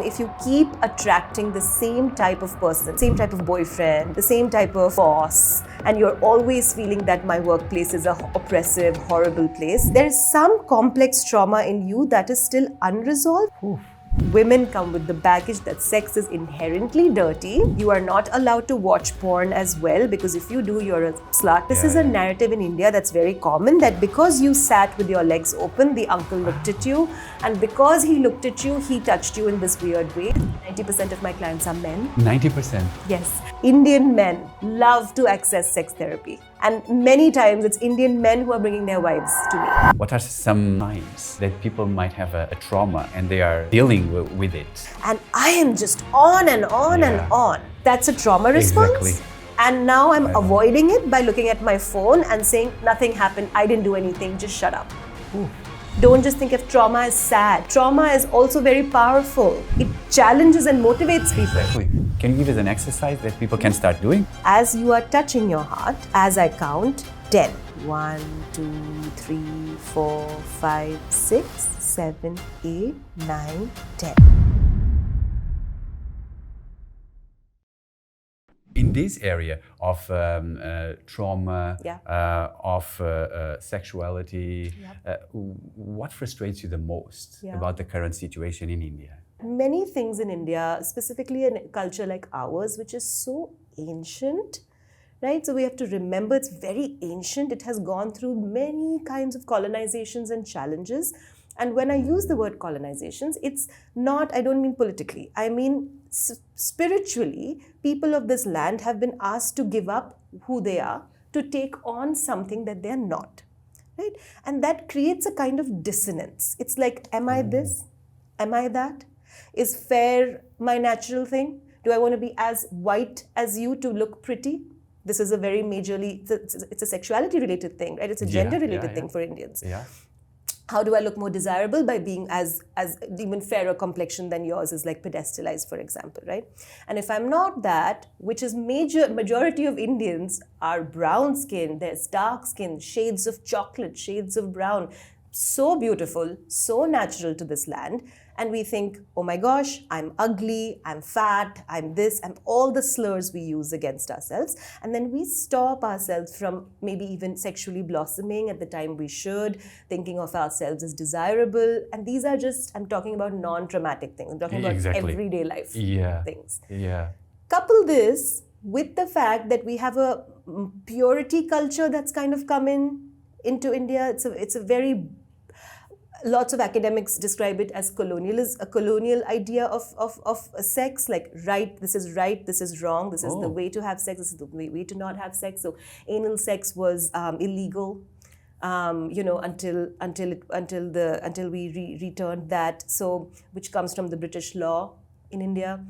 if you keep attracting the same type of person, same type of boyfriend, the same type of boss, and you're always feeling that my workplace is an oppressive, horrible place, there is some complex trauma in you that is still unresolved. Oof. Women come with the baggage that sex is inherently dirty. You are not allowed to watch porn as well, because if you do, you're a slut. This is a narrative in India that's very common, that because you sat with your legs open, the uncle looked at you, and because he looked at you, he touched you in this weird way. 90% of my clients are men. 90%? Yes. Indian men love to access sex therapy. And many times it's Indian men who are bringing their wives to me. What are some signs that people might have a trauma and they are dealing with it? And I am just on and on and on. That's a trauma response. Exactly. And now I'm avoiding it by looking at my phone and saying, nothing happened, I didn't do anything, just shut up. Ooh. Don't just think of trauma as sad. Trauma is also very powerful. It challenges and motivates people. Exactly. Can you give us an exercise that people can start doing? As you are touching your heart, as I count 10. 1, 2, 3, 4, 5, 6, 7, 8, 9, 10. In this area of trauma, of sexuality, what frustrates you the most about the current situation in India? Many things in India, specifically in a culture like ours, which is so ancient, right? So we have to remember it's very ancient. It has gone through many kinds of colonizations and challenges. And when I use the word colonizations, it's not, I don't mean politically. I mean spiritually, people of this land have been asked to give up who they are to take on something that they're not, right? And that creates a kind of dissonance. It's like, am I this? Am I that? Is fair my natural thing? Do I want to be as white as you to look pretty? This is a very majorly, it's a sexuality related thing, right? It's a gender related thing for Indians. Yeah. How do I look more desirable? By being as even fairer complexion than yours is like pedestalized, for example, right? And if I'm not that, which is majority of Indians are brown skin, there's dark skin, shades of chocolate, shades of brown, so beautiful, so natural to this land. And we think, oh my gosh, I'm ugly, I'm fat, I'm this, I'm all the slurs we use against ourselves. And then we stop ourselves from maybe even sexually blossoming at the time we should, thinking of ourselves as desirable. And these are just, I'm talking about non-traumatic things. I'm talking about everyday life things. Yeah. Couple this with the fact that we have a purity culture that's kind of come into India. It's a very... Lots of academics describe it as colonialism, a colonial idea of sex, like this is right, this is wrong, this is the way to have sex, this is the way to not have sex. So anal sex was illegal, until we returned that. So which comes from the British law in India.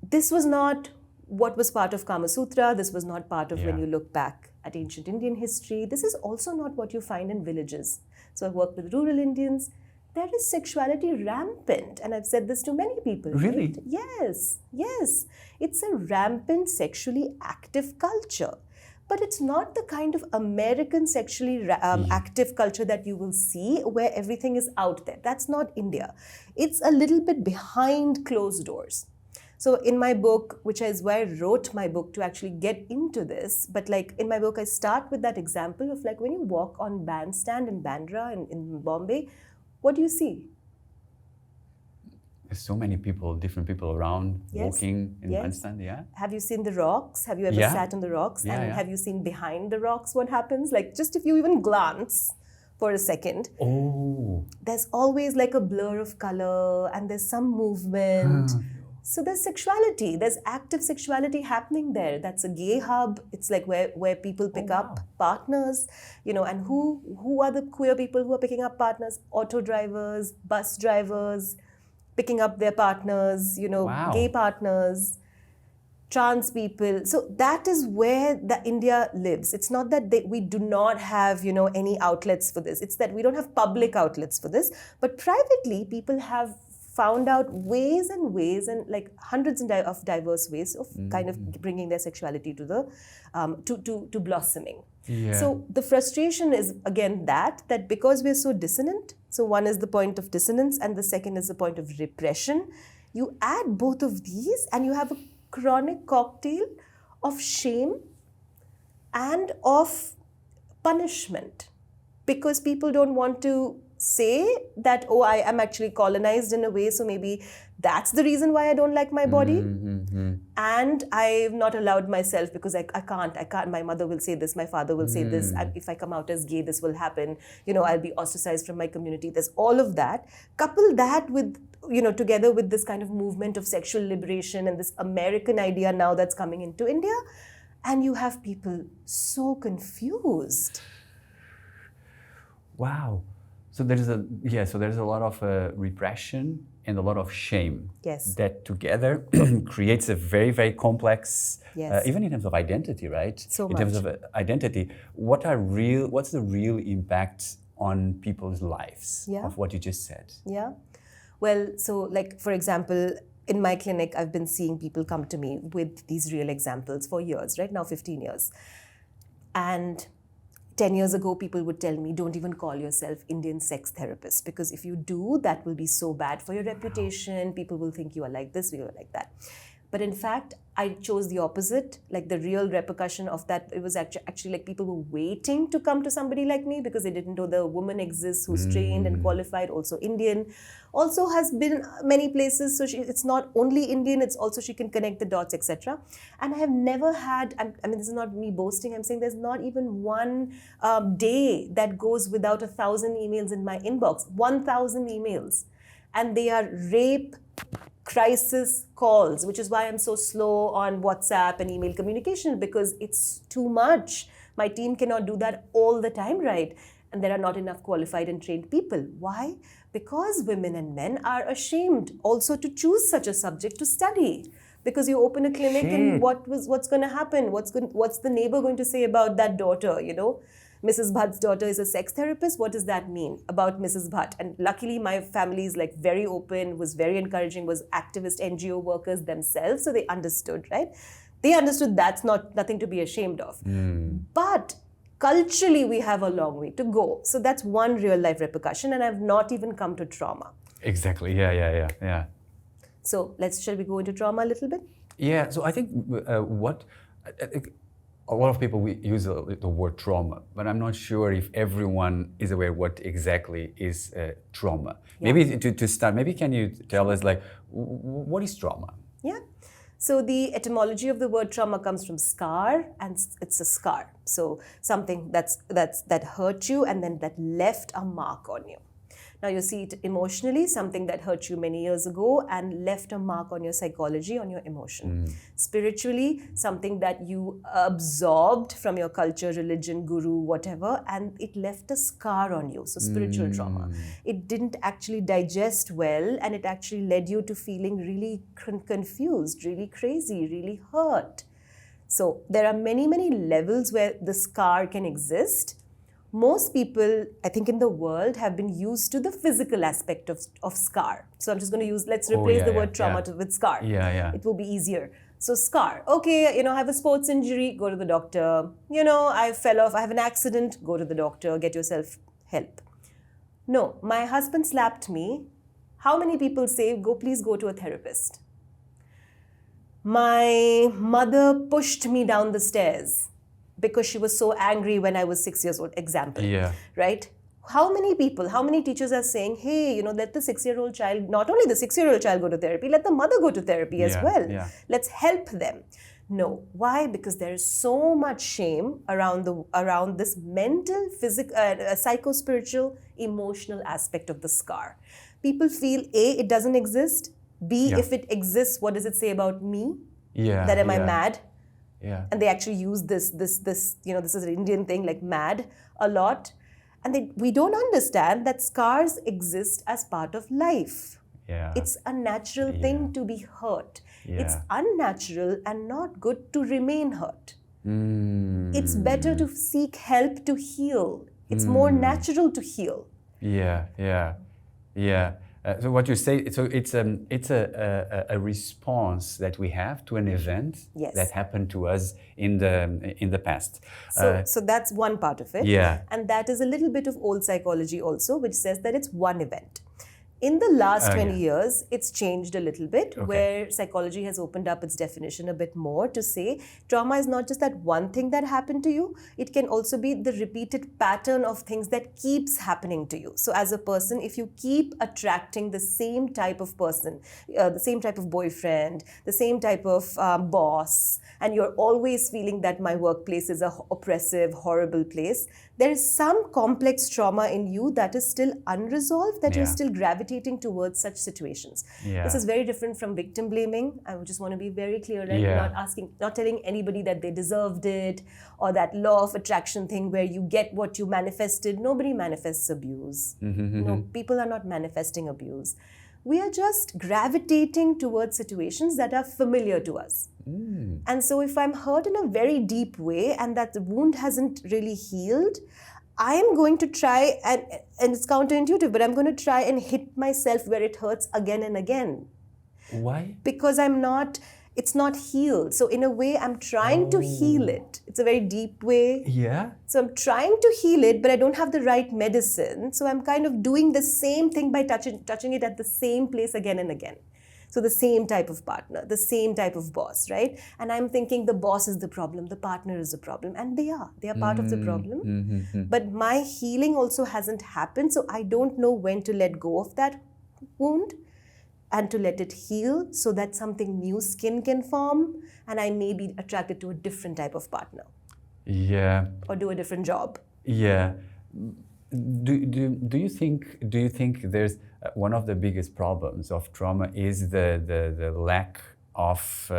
This was not what was part of Kama Sutra. This was not part of when you look back at ancient Indian history. This is also not what you find in villages. So I work with rural Indians. There is sexuality rampant. And I've said this to many people. Really? Right? Yes. It's a rampant sexually active culture. But it's not the kind of American sexually active culture that you will see where everything is out there. That's not India. It's a little bit behind closed doors. So in my book, which is why I wrote my book to actually get into this, but like in my book, I start with that example of like when you walk on Bandstand in Bandra in Bombay, what do you see? There's so many people, different people around walking in Bandstand, Have you seen the rocks? Have you ever sat on the rocks? And have you seen behind the rocks what happens? Like just if you even glance for a second, there's always like a blur of color and there's some movement. So there's sexuality, there's active sexuality happening there. That's a gay hub. It's like where people pick up partners, and who are the queer people who are picking up partners? Auto drivers, bus drivers, picking up their partners, gay partners, trans people. So that is where the India lives. It's not that we do not have, any outlets for this. It's that we don't have public outlets for this, but privately people have found out ways and like hundreds of diverse ways of kind of bringing their sexuality to the to blossoming. So the frustration is again that because we're so dissonant. So one is the point of dissonance and the second is the point of repression. You add both of these and you have a chronic cocktail of shame and of punishment, because people don't want to say that, oh, I am actually colonized in a way, so maybe that's the reason why I don't like my body. And I've not allowed myself because I can't. My mother will say this, my father will say this, and if I come out as gay, this will happen. I'll be ostracized from my community. There's all of that. Couple that with, together with this kind of movement of sexual liberation and this American idea now that's coming into India, and you have people so confused. Wow. So there's a lot of repression and a lot of shame. Yes. That together creates a very, very complex, even in terms of identity, right? So in much. terms of identity, what's the real impact on people's lives of what you just said? Yeah. Well, so like, for example, in my clinic, I've been seeing people come to me with these real examples for years, right now 15 years. And 10 years ago, people would tell me, don't even call yourself Indian sex therapist, because if you do, that will be so bad for your reputation. People will think you are like this, you are like that. But in fact, I chose the opposite. Like, the real repercussion of that, it was actually like people were waiting to come to somebody like me because they didn't know the woman exists who's trained and qualified, also Indian, also has been many places. So it's not only Indian, it's also she can connect the dots, etc. And I have never had, I mean, this is not me boasting, I'm saying there's not even one day that goes without 1,000 emails in my inbox, 1,000 emails. And they are rape crisis calls, which is why I'm so slow on WhatsApp and email communication, because it's too much. My team cannot do that all the time, right? And there are not enough qualified and trained people. Why? Because women and men are ashamed also to choose such a subject to study. Because you open a clinic and what's going to happen? What's the neighbor going to say about that daughter, Mrs. Bhatt's daughter is a sex therapist. What does that mean about Mrs. Bhatt? And luckily, my family is like very open, was very encouraging, was activist NGO workers themselves. So they understood, right? They understood that's nothing to be ashamed of. But culturally, we have a long way to go. So that's one real life repercussion. And I've not even come to trauma. Exactly. Yeah. So shall we go into trauma a little bit? Yeah. So I think a lot of people use the word trauma, but I'm not sure if everyone is aware what exactly is trauma. Yeah. Maybe to start, can you tell us what is trauma? Yeah. So the etymology of the word trauma comes from scar, and it's a scar. So something that hurt you and then that left a mark on you. Now you see it emotionally, something that hurt you many years ago and left a mark on your psychology, on your emotion. Spiritually, something that you absorbed from your culture, religion, guru, whatever, and it left a scar on you. So spiritual trauma. It didn't actually digest well, and it actually led you to feeling really confused, really crazy, really hurt. So there are many, many levels where the scar can exist. Most people, I think, in the world have been used to the physical aspect of scar. So I'm just going to let's replace the word trauma with scar. Yeah. It will be easier. So scar, okay, I have a sports injury, go to the doctor. I fell off, I have an accident, go to the doctor, get yourself help. No, my husband slapped me. How many people say, please go to a therapist? My mother pushed me down the stairs because she was so angry when I was 6 years old, example, right? How many teachers are saying, hey, let the 6-year-old child, not only the 6-year-old child go to therapy, let the mother go to therapy as well. Yeah. Let's help them. No. Why? Because there is so much shame around this mental, physical, psycho-spiritual, emotional aspect of the scar. People feel, A, it doesn't exist. B, if it exists, what does it say about me? That am I mad? Yeah. And they actually use this this is an Indian thing, like mad, a lot. And we don't understand that scars exist as part of life. Yeah. It's a natural thing to be hurt. Yeah. It's unnatural and not good to remain hurt. It's better to seek help to heal. It's more natural to heal. Yeah. So what you say, so it's a response that we have to an event that happened to us in the past. So that's one part of it. Yeah. And that is a little bit of old psychology also, which says that it's one event. In the last 20 years, it's changed a little bit, where psychology has opened up its definition a bit more to say trauma is not just that one thing that happened to you. It can also be the repeated pattern of things that keeps happening to you. So as a person, if you keep attracting the same type of person, the same type of boyfriend, the same type of boss, and you're always feeling that my workplace is an oppressive, horrible place, there is some complex trauma in you that is still unresolved, that you're still gravitating towards such situations. This is very different from victim blaming. I just want to be very clear, right? Not telling anybody that they deserved it, or that law of attraction thing where you get what you manifested. Nobody manifests abuse. No, people are not manifesting abuse. We are just gravitating towards situations that are familiar to us. And so if I'm hurt in a very deep way and that the wound hasn't really healed, I'm going to try, and it's counterintuitive, but I'm going to try and hit myself where it hurts again and again. Why? Because it's not healed. So in a way, I'm trying to heal it. It's a very deep way. Yeah. So I'm trying to heal it, but I don't have the right medicine. So I'm kind of doing the same thing by touching it at the same place again and again. So the same type of partner, the same type of boss, right? And I'm thinking the boss is the problem, the partner is the problem. And they are part of the problem. But my healing also hasn't happened. So I don't know when to let go of that wound and to let it heal so that something new skin can form and I may be attracted to a different type of partner. Yeah. Or do a different job. Yeah. Do you think there's one of the biggest problems of trauma is the lack of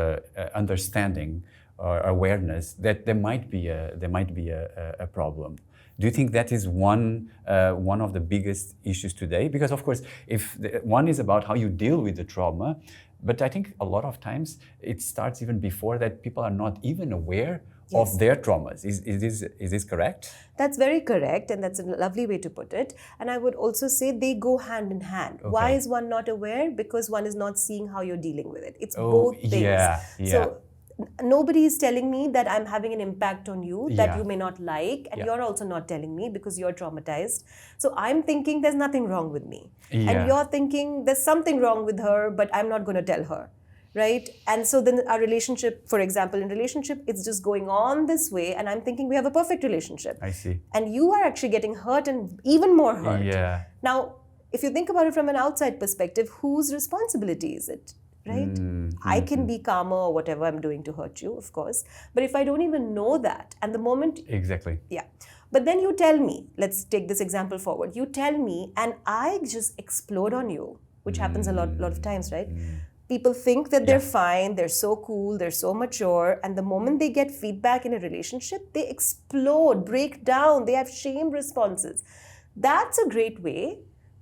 understanding or awareness that there might be a problem? Do you think that is one of the biggest issues today? Because of course, if one is about how you deal with the trauma, but I think a lot of times it starts even before that. People are not even aware of their traumas. Is this correct? That's very correct, and that's a lovely way to put it. And I would also say they go hand in hand. Why is one not aware? Because one is not seeing how you're dealing with it. It's both things. Yeah. So nobody is telling me that I'm having an impact on you that you may not like, and you're also not telling me because you're traumatized. So I'm thinking there's nothing wrong with me. And you're thinking there's something wrong with her, but I'm not going to tell her. Right? And so then our relationship, for example, in relationship, it's just going on this way, and I'm thinking we have a perfect relationship. I see. And you are actually getting hurt and even more hurt. Yeah. Now, if you think about it from an outside perspective, whose responsibility is it? Right? I can be calmer or whatever I'm doing to hurt you, of course. But if I don't even know that, and the moment... Exactly. Yeah. But then you tell me, let's take this example forward. You tell me, and I just explode on you, which happens a lot of times, right? People think that they're fine, they're so cool, they're so mature, and the moment they get feedback in a relationship, they explode, break down, they have shame responses. That's a great way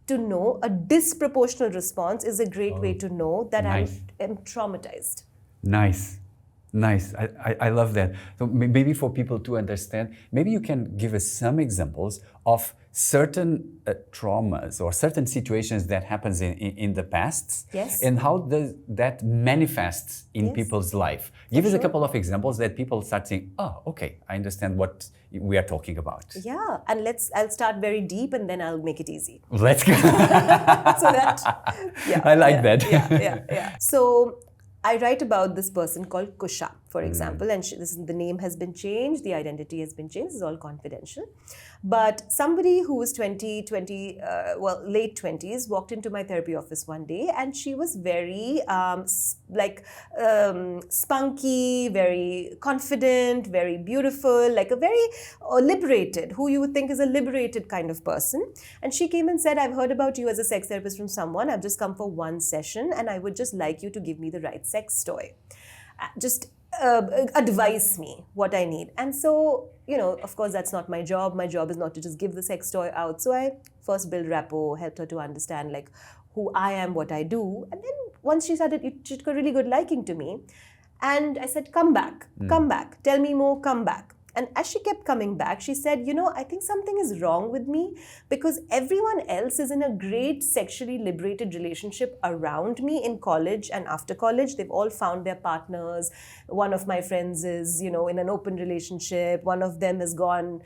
to know. A disproportionate response is a great way to know that I am traumatized. Nice. I love that. So maybe for people to understand, maybe you can give us some examples of certain traumas or certain situations that happens in the past, and how does that manifests in people's life. Give us a couple of examples that people start saying, oh, okay, I understand what we are talking about. Yeah, and I'll start very deep and then I'll make it easy. Let's go. So that, I like that. Yeah. So I write about this person called Kusha, for example, and the name has been changed, the identity has been changed, this is all confidential. But somebody who was late 20s, walked into my therapy office one day, and she was very spunky, very confident, very beautiful, like a very liberated, who you would think is a liberated kind of person. And she came and said, I've heard about you as a sex therapist from someone. I've just come for one session, and I would just like you to give me the right sex toy. Just advise me what I need. And so, of course, that's not my job. My job is not to just give the sex toy out. So I first build rapport, helped her to understand like who I am, what I do. And then once she started, she took a really good liking to me. And I said, come back, tell me more, come back. And as she kept coming back, she said, I think something is wrong with me because everyone else is in a great sexually liberated relationship around me in college and after college. They've all found their partners. One of my friends is, in an open relationship. One of them has gone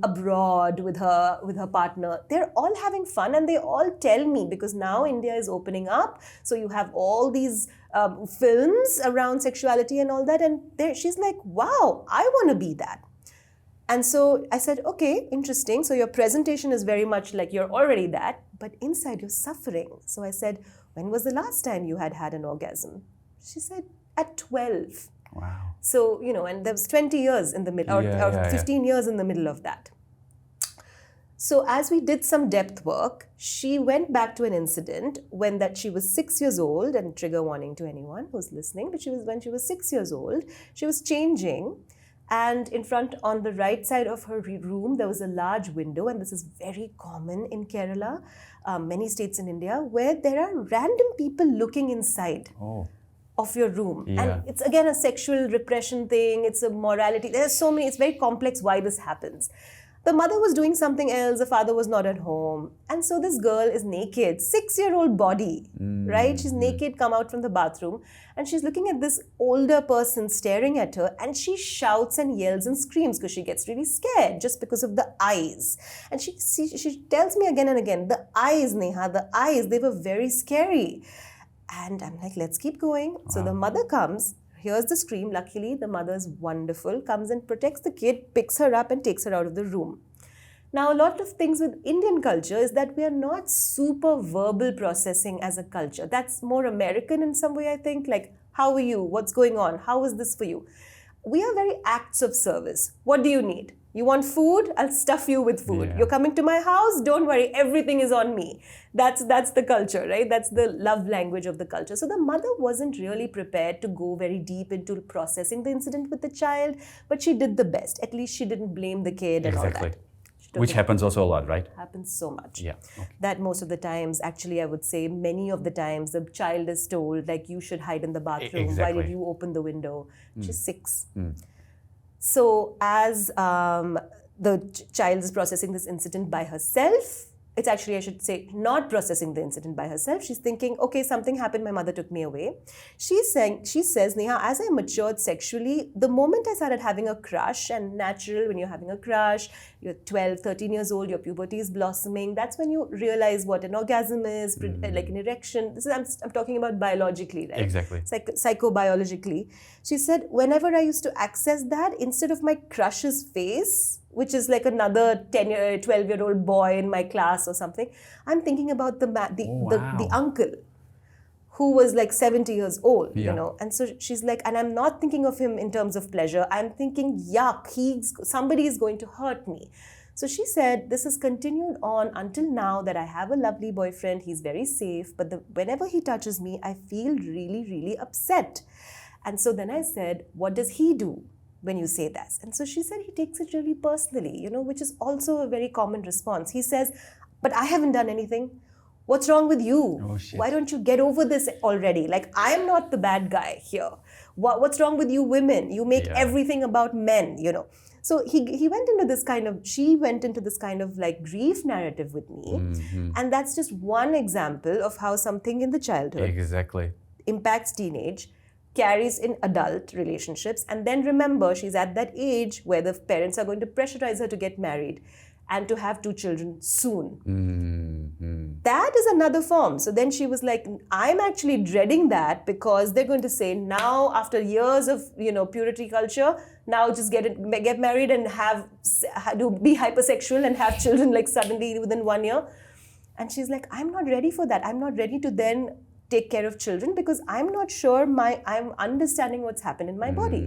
abroad with her partner. They're all having fun, and they all tell me, because now India is opening up. So you have all these films around sexuality and all that. And she's like, wow, I want to be that. And so I said, okay, interesting. So your presentation is very much like you're already that, but inside you're suffering. So I said, when was the last time you had an orgasm? She said, at 12. Wow. So, and there was 20 years in the middle, or 15 years in the middle of that. So as we did some depth work, she went back to an incident when she was 6 years old, and trigger warning to anyone who's listening, but when she was 6 years old, she was changing, and in front on the right side of her room, there was a large window, and this is very common in Kerala, many states in India, where there are random people looking inside. Of your room. Yeah. And it's again a sexual repression thing, it's a morality, there's so many, it's very complex why this happens. The mother was doing something else, the father was not at home. And so this girl is naked, 6-year-old body, right? She's naked, come out from the bathroom, and she's looking at this older person staring at her, and she shouts and yells and screams because she gets really scared just because of the eyes. And she tells me again and again, the eyes, Neha, the eyes, they were very scary. And I'm like, let's keep going. Wow. So the mother comes, hears the scream. Luckily, the mother's wonderful, comes and protects the kid, picks her up and takes her out of the room. Now, a lot of things with Indian culture is that we are not super verbal processing as a culture. That's more American in some way, I think. Like, how are you? What's going on? How is this for you? We are very acts of service. What do you need? You want food? I'll stuff you with food. Yeah. You're coming to my house? Don't worry, everything is on me. That's the culture, right? That's the love language of the culture. So the mother wasn't really prepared to go very deep into processing the incident with the child, but she did the best. At least she didn't blame the kid and all that. Which happens also a lot, right? Happens so much. Yeah. Okay. That most of the times, actually, I would say many of the times, the child is told, like, you should hide in the bathroom. Exactly. Why did you open the window? She's 6. So as the child is processing this incident by herself, it's actually, I should say, not processing the incident by herself. She's thinking, okay, something happened, my mother took me away. She says, Neha, as I matured sexually, the moment I started having a crush, and natural when you're having a crush, you're 12, 13 years old, your puberty is blossoming, that's when you realize what an orgasm is, like an erection. I'm talking about biologically, right? Exactly. Psychobiologically. She said, whenever I used to access that, instead of my crush's face, which is like another 12-year-old boy in my class or something, I'm thinking about the uncle who was like 70 years old, And so she's like, and I'm not thinking of him in terms of pleasure. I'm thinking, yuck, somebody is going to hurt me. So she said, this has continued on until now that I have a lovely boyfriend. He's very safe. But whenever he touches me, I feel really, really upset. And so then I said, what does he do when you say that? And so she said he takes it really personally, which is also a very common response. He says, but I haven't done anything. What's wrong with you? Oh, shit. Why don't you get over this already? Like, I'm not the bad guy here. What's wrong with you women? You make everything about men, So she went into this kind of like grief narrative with me. And that's just one example of how something in the childhood impacts teenage, carries in adult relationships. And then remember, she's at that age where the parents are going to pressurize her to get married and to have 2 children soon. That is another form. So then she was like, I'm actually dreading that because they're going to say, now after years of purity culture, now just get married and be hypersexual and have children like suddenly within 1 year. And she's like, I'm not ready for that. I'm not ready to then take care of children because I'm not sure I'm understanding what's happened in my body.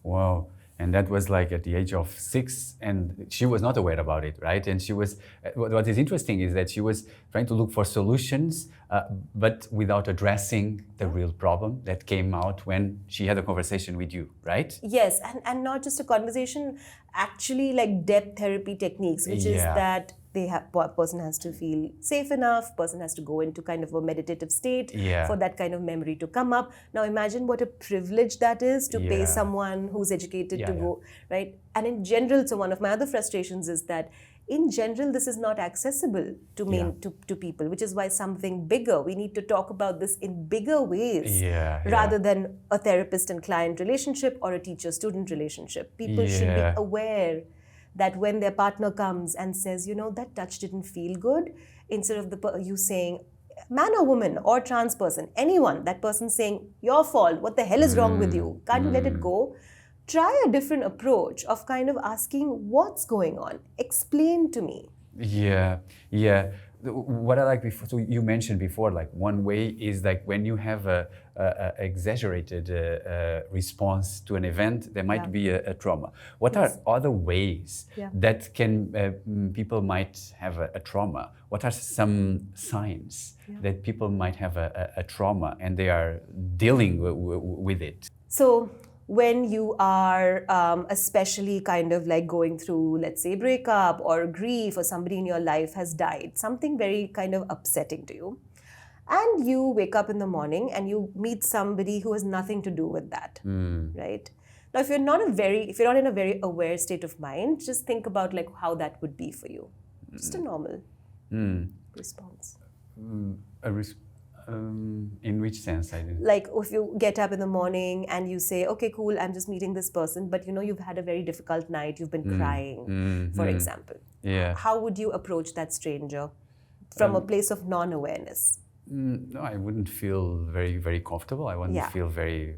Wow. And that was like at the age of 6, and she was not aware about it, right? And she was, what is interesting is that she was trying to look for solutions, but without addressing the real problem that came out when she had a conversation with you, right? Yes, and not just a conversation, actually like depth therapy techniques, which is that person has to feel safe enough, person has to go into kind of a meditative state for that kind of memory to come up. Now imagine what a privilege that is to pay someone who's educated to go, right? And in general, so one of my other frustrations is that in general, this is not accessible to people, which is why something bigger, we need to talk about this in bigger ways rather than a therapist and client relationship or a teacher-student relationship. People should be aware that when their partner comes and says, you know, that touch didn't feel good, instead of you saying, man or woman or trans person, anyone, that person saying, your fault, what the hell is wrong with you? Can't you let it go? Try a different approach of kind of asking what's going on. Explain to me. Yeah. What I like before, so you mentioned before, like one way is like when you have a exaggerated response to an event, there might be a trauma. What are other ways that can people might have a trauma? What are some signs that people might have a trauma and they are dealing with it? So when you are especially kind of like going through, let's say, breakup or grief, or somebody in your life has died, something very kind of upsetting to you, and you wake up in the morning and you meet somebody who has nothing to do with that, right? Now, if you're not in a very aware state of mind, just think about like how that would be for you. Just a normal response. In which sense? I didn't. Like if you get up in the morning and you say, okay, cool, I'm just meeting this person, but you know you've had a very difficult night, you've been crying, for example. How would you approach that stranger from a place of non-awareness? No, I wouldn't feel very, very comfortable. I wouldn't feel very,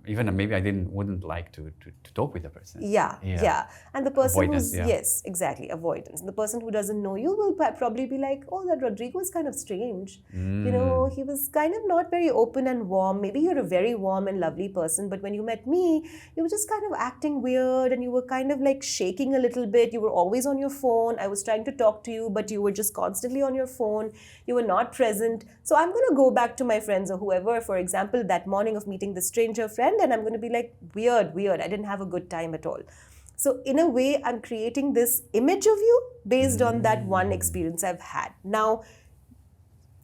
even maybe I wouldn't like to talk with the person. And the person avoidance, who's, yes, exactly, avoidance. And the person who doesn't know you will probably be like, oh, that Rodrigo is kind of strange. You know, he was kind of not very open and warm. Maybe you're a very warm and lovely person, but when you met me, you were just kind of acting weird and you were kind of like shaking a little bit. You were always on your phone. I was trying to talk to you, but you were just constantly on your phone. You were not present. So I'm going to go back to my friends or whoever, for example, that morning of meeting the stranger friend, and I'm going to be like, weird, I didn't have a good time at all. So in a way, I'm creating this image of you based on that one experience I've had. Now,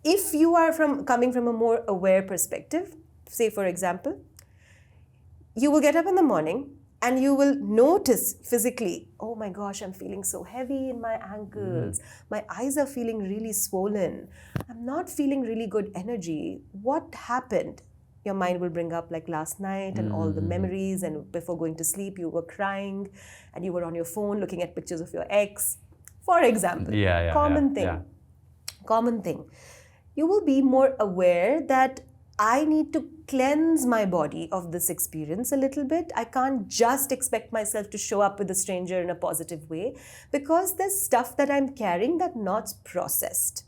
if you are coming from a more aware perspective, say for example, you will get up in the morning and you will notice physically, oh my gosh, I'm feeling so heavy in my ankles. My eyes are feeling really swollen. I'm not feeling really good energy. What happened? Your mind will bring up like last night and all the memories, and before going to sleep, you were crying and you were on your phone looking at pictures of your ex, for example. Common thing. You will be more aware that I need to cleanse my body of this experience a little bit. I can't just expect myself to show up with a stranger in a positive way because there's stuff that I'm carrying that's not processed.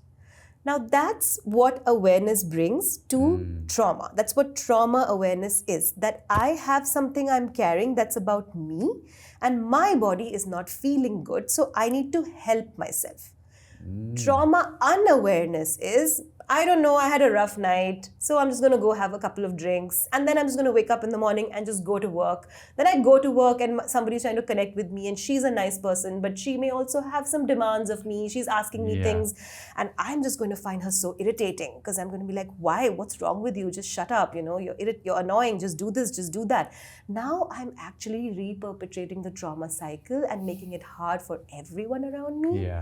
Now, that's what awareness brings to trauma. That's what trauma awareness is. That I have something I'm carrying that's about me and my body is not feeling good, so I need to help myself. Trauma unawareness is, I don't know, I had a rough night, so I'm just going to go have a couple of drinks, and then I'm just going to wake up in the morning and just go to work. Then I go to work and somebody's trying to connect with me, and she's a nice person, but she may also have some demands of me. She's asking me things, and I'm just going to find her so irritating because I'm going to be like, why? What's wrong with you? Just shut up. You know, you're annoying. Just do this, just do that. Now I'm actually re-perpetrating the trauma cycle and making it hard for everyone around me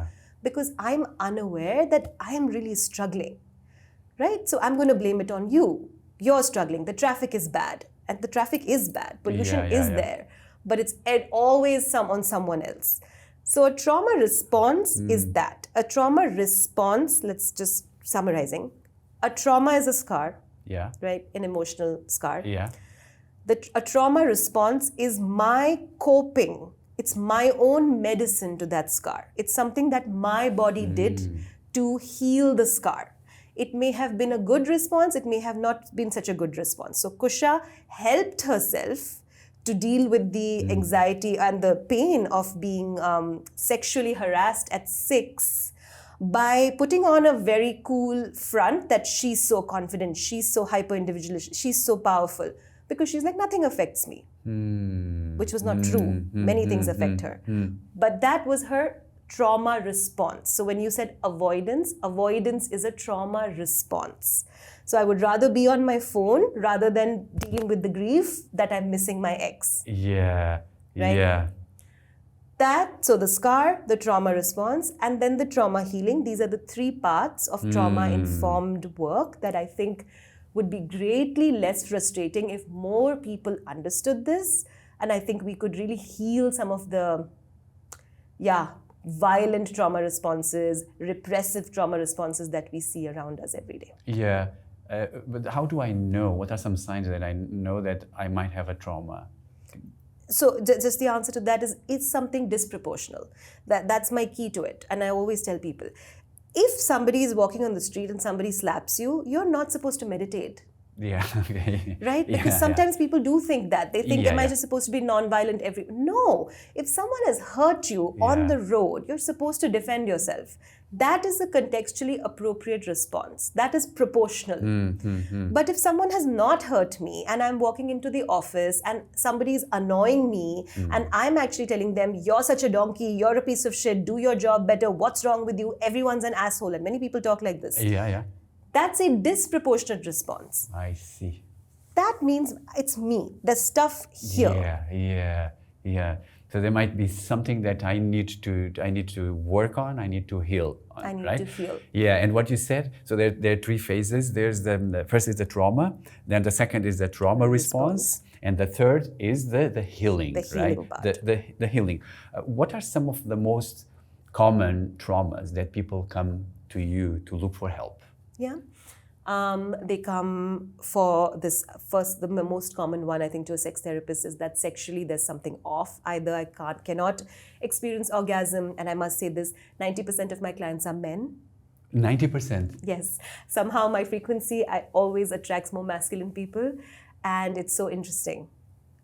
because I'm unaware that I'm really struggling. Right? So I'm going to blame it on you. You're struggling. The traffic is bad. And the traffic is bad. Pollution is there. But it's always on someone else. So a trauma response is that. A trauma response, let's just summarizing. A trauma is a scar. Right? An emotional scar. A trauma response is my coping. It's my own medicine to that scar. It's something that my body did to heal the scar. It may have been a good response, it may have not been such a good response. So Kusha helped herself to deal with the anxiety and the pain of being sexually harassed at 6 by putting on a very cool front that she's so confident, she's so hyper-individualist, she's so powerful. Because she's like, nothing affects me, which was not true. Many things affect her. But that was her trauma response. So when you said avoidance, avoidance is a trauma response. So I would rather be on my phone rather than dealing with the grief that I'm missing my ex. Yeah. Right? Yeah. So the scar, the trauma response, and then the trauma healing. These are the three parts of trauma-informed work that I think would be greatly less frustrating if more people understood this. And I think we could really heal some of the, violent trauma responses, repressive trauma responses that we see around us every day. Yeah. But how do I know? What are some signs that I know that I might have a trauma? So just the answer to that is, it's something disproportional. That's my key to it. And I always tell people, if somebody is walking on the street and somebody slaps you, you're not supposed to meditate. Yeah. Okay. Right? Because sometimes people do think that. They think, am I just supposed to be non-violent No. If someone has hurt you on the road, you're supposed to defend yourself. That is a contextually appropriate response. That is proportional. But if someone has not hurt me and I'm walking into the office and somebody is annoying me and I'm actually telling them, you're such a donkey, you're a piece of shit, do your job better, what's wrong with you, everyone's an asshole, and many people talk like this. Yeah. That's a disproportionate response. I see. That means it's me. There's stuff here. Yeah. So there might be something that I need to work on. I need to heal. I need to heal. Yeah, and what you said. So there are three phases. There's the first is the trauma. Then the second is the trauma response. And the third is the healing. The healing part. The healing. What are some of the most common traumas that people come to you to look for help? Yeah. They come for this first, the most common one, I think, to a sex therapist is that sexually there's something off. Either I cannot experience orgasm, and I must say this, 90% of my clients are men. 90%? Yes. Somehow my frequency always attracts more masculine people, and it's so interesting.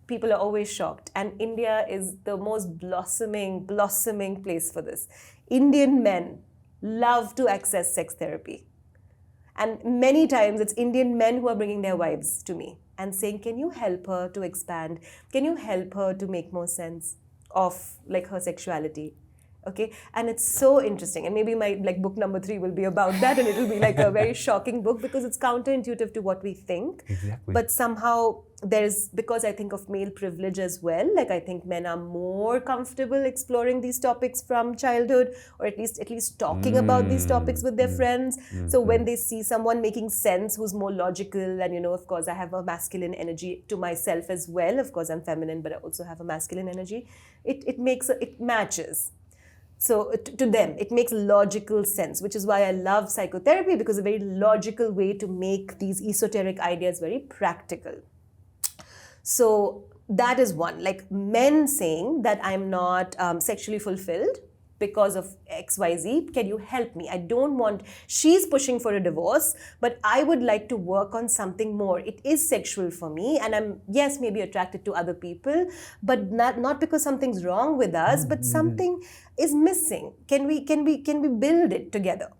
People are always shocked, and India is the most blossoming place for this. Indian men love to access sex therapy. And many times it's Indian men who are bringing their wives to me and saying, can you help her to expand? Can you help her to make more sense of her sexuality? Okay, and it's so interesting. And maybe my book number 3 will be about that, and it will be a very shocking book because it's counterintuitive to what we think. Exactly. But somehow because I think of male privilege as well, I think men are more comfortable exploring these topics from childhood, or at least talking about these topics with their friends. So when they see someone making sense who's more logical, and of course I have a masculine energy to myself as well. Of course I'm feminine, but I also have a masculine energy. It matches. So to them, it makes logical sense, which is why I love psychotherapy, because a very logical way to make these esoteric ideas very practical. So that is one, men saying that I'm not sexually fulfilled because of XYZ, can you help me? I don't want, she's pushing for a divorce, but I would like to work on something more. It is sexual for me, and I'm, yes, maybe attracted to other people, but not because something's wrong with us, but something is missing. Can we build it together?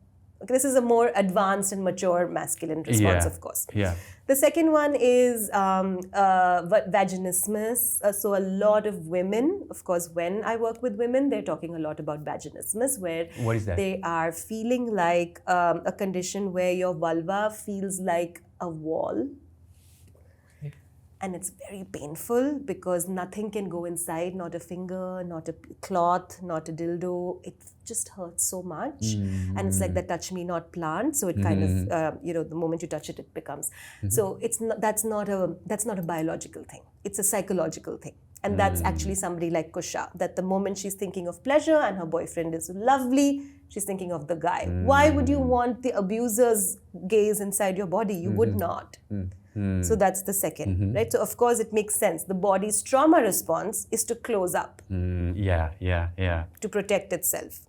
Okay, this is a more advanced and mature masculine response, of course. Yeah. The second one is vaginismus. So a lot of women, of course, when I work with women, they're talking a lot about vaginismus, where what is that? They are feeling like a condition where your vulva feels like a wall. And it's very painful because nothing can go inside, not a finger, not a cloth, not a dildo. It just hurts so much. And it's like the touch me not plant. So it kind of, the moment you touch it, it becomes. So that's not a biological thing. It's a psychological thing. And that's actually somebody like Kusha, that the moment she's thinking of pleasure and her boyfriend is lovely, she's thinking of the guy. Why would you want the abuser's gaze inside your body? You would not. So that's the second, right? So of course it makes sense. The body's trauma response is to close up. To protect itself.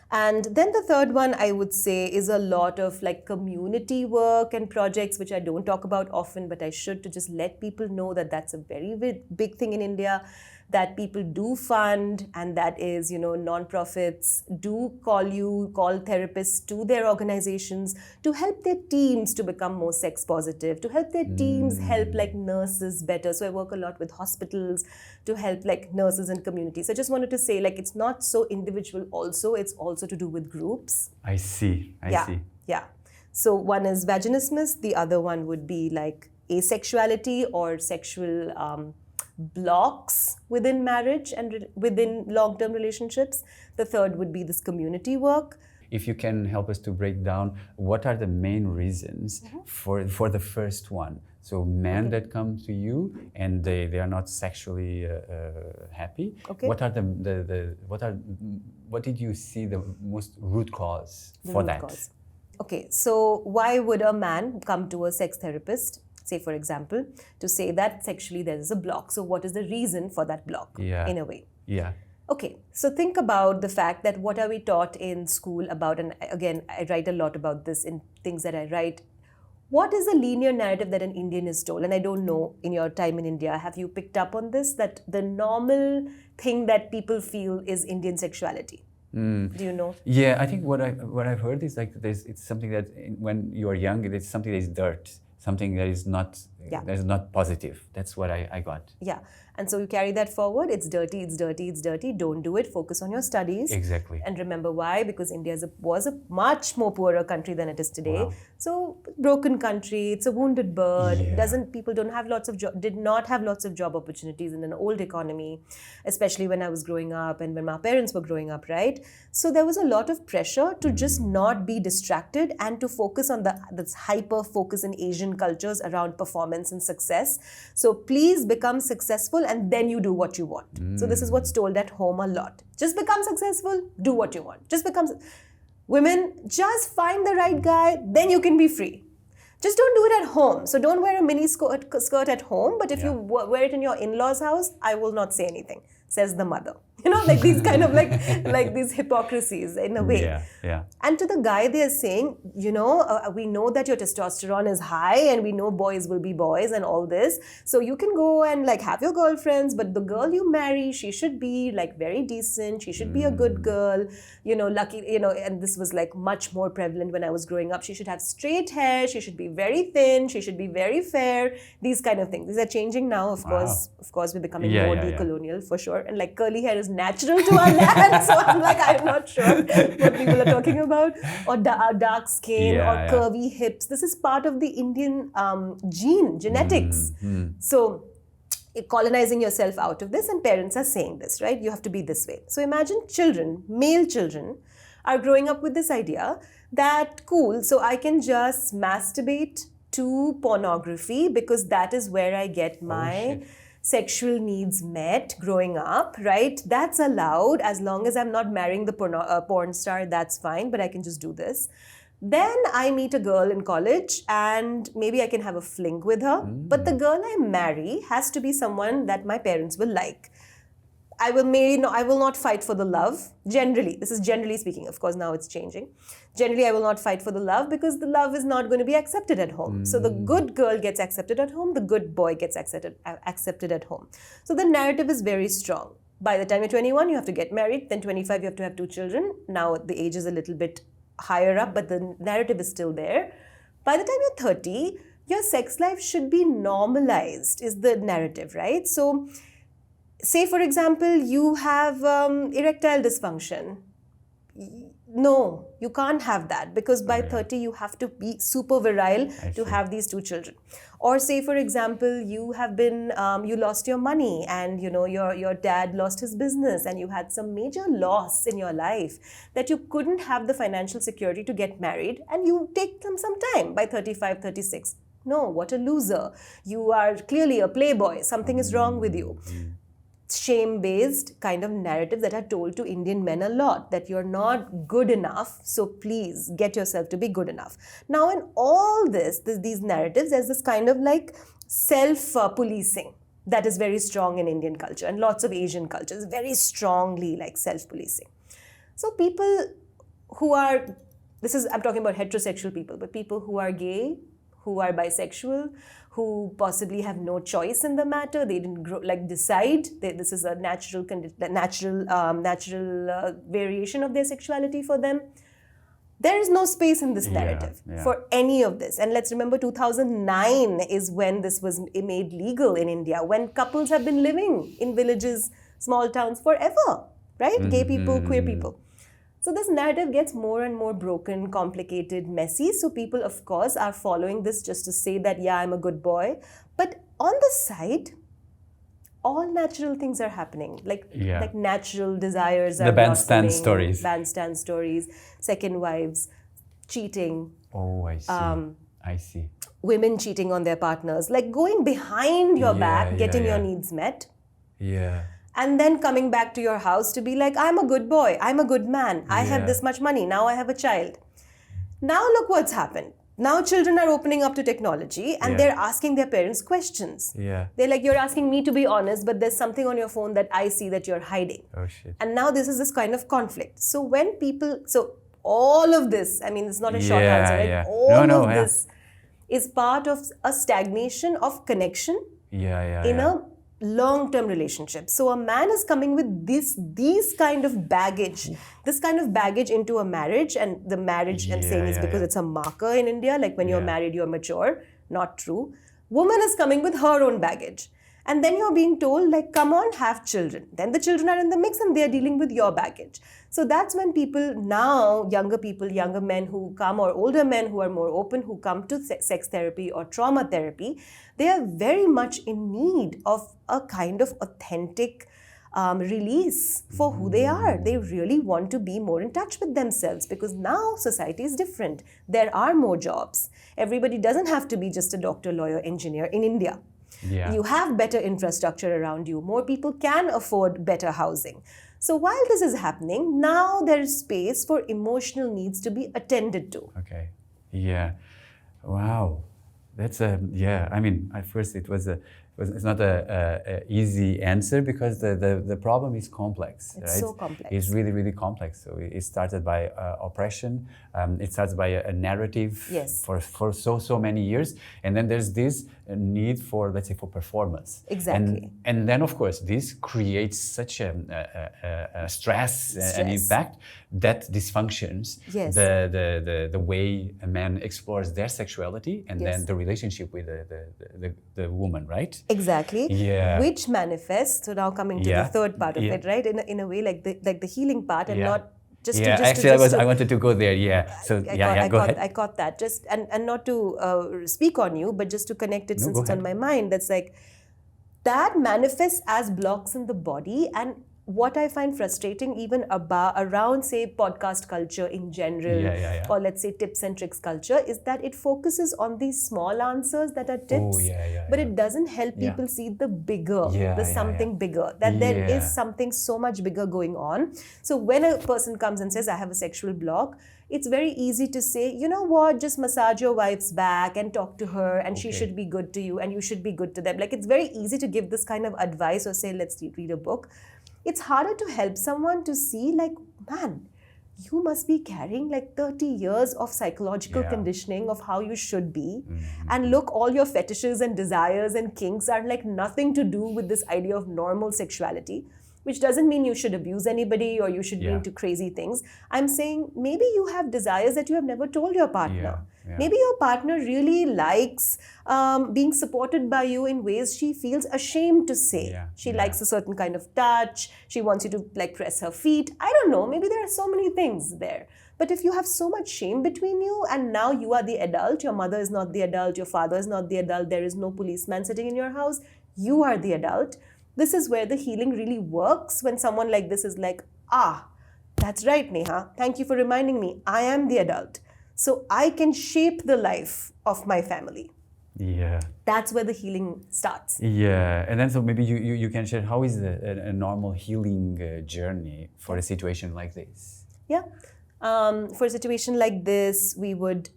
And then the third one I would say is a lot of community work and projects, which I don't talk about often, but I should, to just let people know that that's a very big thing in India. that people do fund, and that is, non-profits do call therapists to their organizations to help their teams to become more sex positive, to help their teams help like nurses better. So I work a lot with hospitals to help like nurses and communities. So I just wanted to say, like, it's not so individual also, it's also to do with groups. I see. Yeah. So one is vaginismus, the other one would be like asexuality or sexual blocks within marriage and within long-term relationships. The third would be this community work. If you can help us to break down, what are the main reasons for the first one? So men that come to you and they are not sexually happy. Okay. What did you see the most root cause for that? Okay, so why would a man come to a sex therapist, say for example, to say that sexually there is a block? So what is the reason for that block in a way? Yeah. Okay, so think about the fact that what are we taught in school about, and again, I write a lot about this in things that I write. What is the linear narrative that an Indian is told? And I don't know, in your time in India, have you picked up on this, that the normal thing that people feel is Indian sexuality? Do you know? Yeah, I think what I've heard is like it's something that when you are young, it's something that is dirt, something that is not positive. That's what I got. Yeah, and so you carry that forward. It's dirty, it's dirty, it's dirty. Don't do it. Focus on your studies. Exactly. And remember why? Because India was a much more poorer country than it is today. Wow. So broken country. It's a wounded bird. People did not have lots of job opportunities in an old economy, especially when I was growing up and when my parents were growing up, right? So there was a lot of pressure to just not be distracted and to focus on this hyper focus in Asian cultures around performance and success. So please become successful and then you do what you want. So this is what's told at home a lot. Just become successful, do what you want. Women, just find the right guy, then you can be free. Just don't do it at home. So don't wear a mini skirt at home, but if you wear it in your in-laws' house, I will not say anything, says the mother. Like these kind of like these hypocrisies in a way. Yeah. And to the guy, they are saying, we know that your testosterone is high and we know boys will be boys and all this. So you can go and like have your girlfriends, but the girl you marry, she should be like very decent. She should be a good girl, lucky, and this was like much more prevalent when I was growing up. She should have straight hair. She should be very thin. She should be very fair. These kind of things. These are changing now, of course. Of course, we're becoming more decolonial for sure. And like curly hair is natural to our land, so I'm like, I'm not sure what people are talking about. Or dark skin or curvy hips. This is part of the Indian genetics. So colonizing yourself out of this, and parents are saying this, right? You have to be this way. So imagine male children are growing up with this idea that cool, so I can just masturbate to pornography because that is where I get my sexual needs met growing up, right? That's allowed as long as I'm not marrying the porn star, that's fine, but I can just do this. Then I meet a girl in college and maybe I can have a fling with her, but the girl I marry has to be someone that my parents will like. I will not fight for the love. Generally, this is generally speaking. Of course, now it's changing. Generally, I will not fight for the love because the love is not going to be accepted at home. So the good girl gets accepted at home. The good boy gets accepted at home. So the narrative is very strong. By the time you're 21, you have to get married. Then 25, you have to have 2 children. Now the age is a little bit higher up, but the narrative is still there. By the time you're 30, your sex life should be normalized, is the narrative, right? So say, for example, you have erectile dysfunction. No, you can't have that because by 30, you have to be super virile to have these 2 children. Or say, for example, you have been, you lost your money and, your dad lost his business and you had some major loss in your life that you couldn't have the financial security to get married and you take them some time by 35, 36. No, what a loser. You are clearly a playboy. Something is wrong with you. Shame-based kind of narratives that are told to Indian men a lot, that you're not good enough, so please get yourself to be good enough. Now in all these narratives, there's this kind of like self-policing that is very strong in Indian culture and lots of Asian cultures, very strongly like self-policing. So people who are, I'm talking about heterosexual people, but people who are gay, who are bisexual, who possibly have no choice in the matter. They didn't decide. This is a natural variation of their sexuality for them. There is no space in this narrative for any of this. And let's remember 2009 is when this was made legal in India, when couples have been living in villages, small towns forever, right? Gay people, queer people. So this narrative gets more and more broken, complicated, messy. So people, of course, are following this just to say that, yeah, I'm a good boy. But on the side, all natural things are happening. Like natural desires are bandstand stories. Bandstand stories, second wives, cheating. Oh, I see. I see. Women cheating on their partners. Like going behind your back, getting your needs met. Yeah. And then coming back to your house to be like, I'm a good boy, I'm a good man, I have this much money, now I have a child. Now look what's happened. Now children are opening up to technology and they're asking their parents questions. Yeah. They're like, you're asking me to be honest, but there's something on your phone that I see that you're hiding. Oh shit. And now this is this kind of conflict. So when people, so all of this, I mean, it's not a short answer, right? Yeah. All of this is part of a stagnation of connection in a long-term relationship. So a man is coming with these kind of baggage, into a marriage, and the marriage I'm saying is because it's a marker in India, like when you're married, you're mature. Not true. Woman is coming with her own baggage. And then you're being told, like, come on, have children. Then the children are in the mix and they're dealing with your baggage. So that's when people now, younger men who come, or older men who are more open, who come to sex therapy or trauma therapy, they are very much in need of a kind of authentic release for who they are. They really want to be more in touch with themselves because now society is different. There are more jobs. Everybody doesn't have to be just a doctor, lawyer, engineer in India. Yeah. You have better infrastructure around you. More people can afford better housing. So while this is happening, now there is space for emotional needs to be attended to. Okay. Yeah. Wow. That's I mean, at first it's not a easy answer because the problem is complex. It's so complex. It's really, really complex. So it started by oppression. It starts by a narrative for so many years, and then there's this need for, let's say, for performance. Exactly. And then of course this creates such a stress and impact that dysfunctions the way a man explores their sexuality and then the relationship with the woman, right? Exactly. Yeah. Which manifests, so now coming to the third part of it, right? In a way like the healing part and not just I wanted to go there. Yeah. So go ahead. I caught that. Just and not to speak on you, but just to connect it since it's on my mind. That's like that manifests as blocks in the body. And what I find frustrating even around, say, podcast culture in general, or let's say tips and tricks culture, is that it focuses on these small answers that are tips, but it doesn't help people see the bigger, something bigger, that there is something so much bigger going on. So when a person comes and says, I have a sexual block, it's very easy to say, you know what, just massage your wife's back and talk to her and she should be good to you and you should be good to them. Like, it's very easy to give this kind of advice or say, let's read a book. It's harder to help someone to see, like, man, you must be carrying like 30 years of psychological conditioning of how you should be. And look, all your fetishes and desires and kinks are like nothing to do with this idea of normal sexuality, which doesn't mean you should abuse anybody or you should be into crazy things. I'm saying maybe you have desires that you have never told your partner. Maybe your partner really likes being supported by you in ways she feels ashamed to say. She likes a certain kind of touch. She wants you to like press her feet. I don't know. Maybe there are so many things there. But if you have so much shame between you and now you are the adult, your mother is not the adult, your father is not the adult, there is no policeman sitting in your house, you are the adult. This is where the healing really works, when someone like this is like, that's right, Neha. Thank you for reminding me. I am the adult. So I can shape the life of my family. Yeah. That's where the healing starts. Yeah. And then so maybe you can share how is a normal healing journey for a situation like this? Yeah. For a situation like this, we would...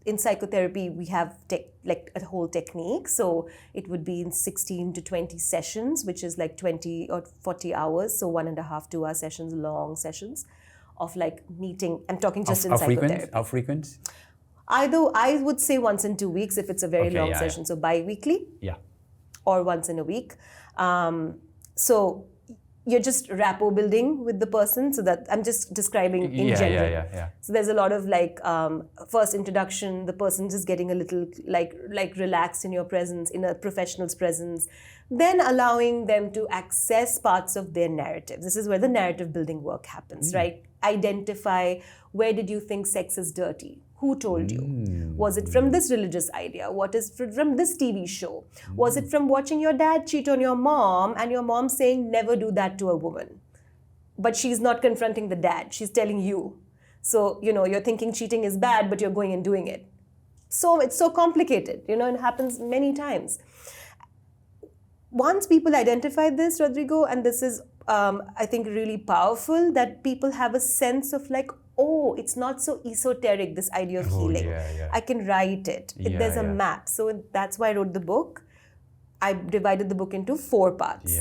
in psychotherapy, we have like a whole technique. So it would be in 16 to 20 sessions, which is like 20 or 40 hours. So 1.5 2 hour sessions, long sessions of like meeting. I'm talking just in psychotherapy. How frequent? Either I would say once in 2 weeks if it's a very long session, so bi-weekly. Yeah. Or once in a week. So you're just rapport building with the person, so that I'm just describing in general. Yeah. So there's a lot of like first introduction, the person just getting a little like relaxed in your presence, in a professional's presence, then allowing them to access parts of their narrative. This is where the narrative building work happens, right? Identify, where did you think sex is dirty? Who told you? Was it from this religious idea? What is from this TV show? Was it from watching your dad cheat on your mom and your mom saying never do that to a woman? But she's not confronting the dad. She's telling you. So, you're thinking cheating is bad, but you're going and doing it. So it's so complicated. It happens many times. Once people identify this, Rodrigo, and this is, I think, really powerful, that people have a sense of like, oh, it's not so esoteric, this idea of healing. I can write it. There's a map. So that's why I wrote the book. I divided the book into 4 parts.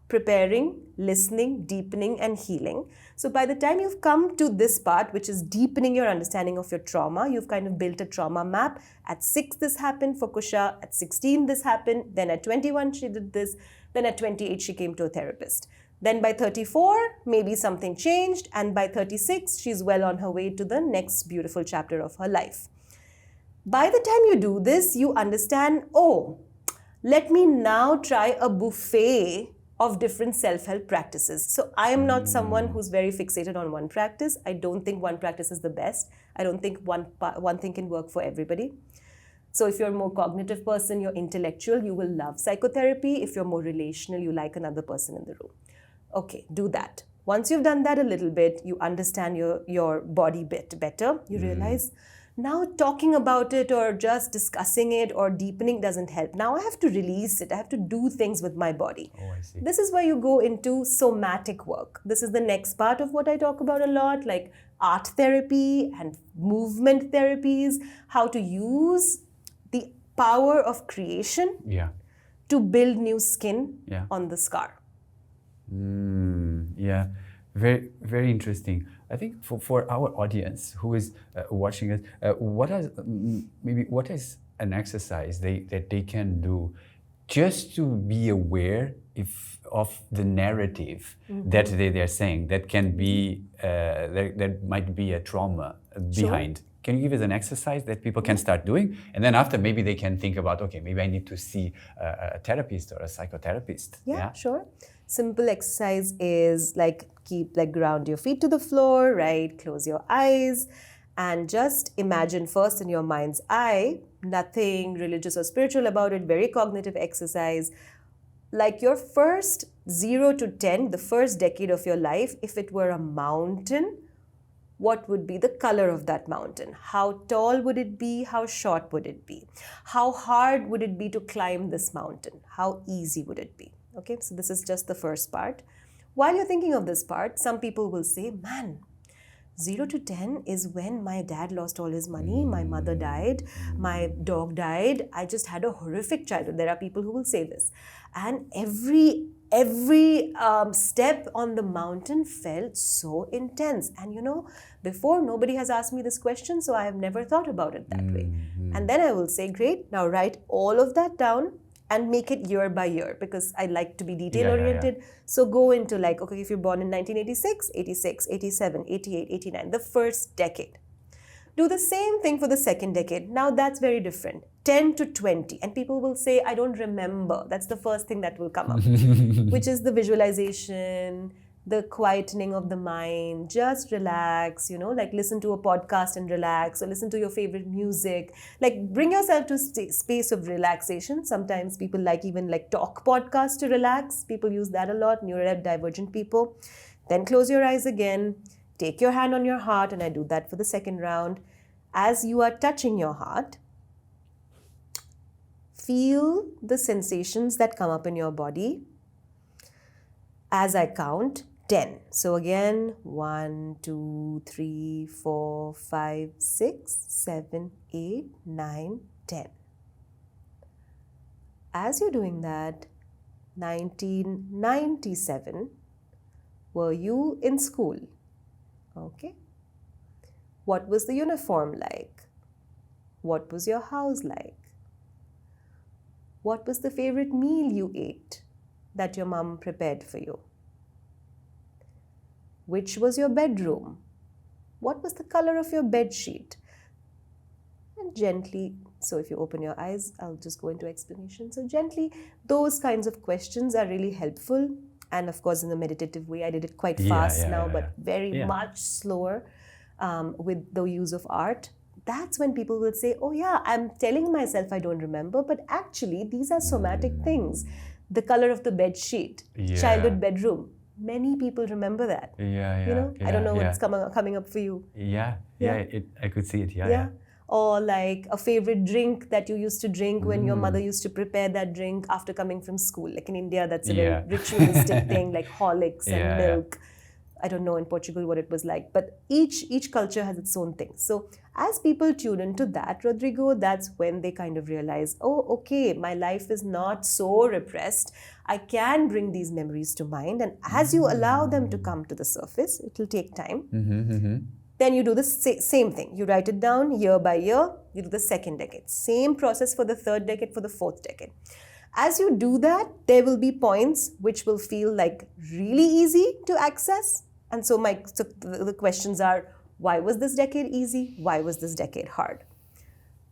Preparing, listening, deepening, and healing. So by the time you've come to this part, which is deepening your understanding of your trauma, you've kind of built a trauma map. At 6, this happened for Kusha. At 16, this happened. Then at 21, she did this. Then at 28, she came to a therapist. Then by 34, maybe something changed. And by 36, she's well on her way to the next beautiful chapter of her life. By the time you do this, you understand, oh, let me now try a buffet of different self-help practices. So I am not someone who's very fixated on one practice. I don't think one practice is the best. I don't think one thing can work for everybody. So if you're a more cognitive person, you're intellectual, you will love psychotherapy. If you're more relational, you like another person in the room. Okay, do that. Once you've done that a little bit, you understand your body bit better. You realize now talking about it or just discussing it or deepening doesn't help. Now I have to release it. I have to do things with my body. Oh, I see. This is where you go into somatic work. This is the next part of what I talk about a lot, like art therapy and movement therapies, how to use the power of creation to build new skin on the scar. Very, very interesting. I think for our audience who is watching us, what is an exercise that they can do just to be aware of the narrative that they're saying that can be that might be a trauma behind? Sure. Can you give us an exercise that people can start doing? And then after, maybe they can think about, okay, maybe I need to see a therapist or a psychotherapist. Yeah, sure. Simple exercise is ground your feet to the floor, right? Close your eyes and just imagine first in your mind's eye, nothing religious or spiritual about it, very cognitive exercise. Like your first 0 to 10, the first decade of your life, if it were a mountain, what would be the color of that mountain? How tall would it be? How short would it be? How hard would it be to climb this mountain? How easy would it be? Okay, so this is just the first part. While you're thinking of this part, some people will say, man, 0 to 10 is when my dad lost all his money, my mother died, my dog died, I just had a horrific childhood. There are people who will say this. And every step on the mountain felt so intense. And before, nobody has asked me this question, so I have never thought about it that way. And then I will say, great, now write all of that down and make it year by year, because I like to be detail-oriented. So go into okay, if you're born in 1986, 86, 87, 88, 89, the first decade. Do the same thing for the second decade. Now that's very different. 10 to 20. And people will say, I don't remember. That's the first thing that will come up, which is the visualization, the quietening of the mind. Just relax, listen to a podcast and relax, or listen to your favorite music. Bring yourself to space of relaxation. Sometimes people even talk podcasts to relax. People use that a lot, neurodivergent people. Then close your eyes again. Take your hand on your heart, and I do that for the second round. As you are touching your heart, feel the sensations that come up in your body as I count 10. So again, 1, 2, 3, 4, 5, 6, 7, 8, 9, 10. As you're doing that, 1997, were you in school? Okay. What was the uniform like? What was your house like? What was the favorite meal you ate that your mom prepared for you? Which was your bedroom? What was the color of your bed sheet? And gently, so if you open your eyes, I'll just go into explanation. So gently, those kinds of questions are really helpful. And of course, in a meditative way, I did it quite fast but very much slower with the use of art. That's when people will say, oh yeah, I'm telling myself I don't remember, but actually these are somatic things. The color of the bed sheet, childhood bedroom. Many people remember that. I don't know what's coming up for you. I could see it. Or like a favorite drink that you used to drink when your mother used to prepare that drink after coming from school. Like in India, that's a very ritualistic thing, like Horlicks and milk. I don't know in Portugal what it was like, but each culture has its own thing. So as people tune into that, Rodrigo, that's when they kind of realize, oh, okay, my life is not so repressed. I can bring these memories to mind. And as you allow them to come to the surface, it will take time. Then you do the same thing. You write it down year by year. You do the second decade. Same process for the third decade, for the fourth decade. As you do that, there will be points which will feel like really easy to access. And so the questions are, why was this decade easy? Why was this decade hard?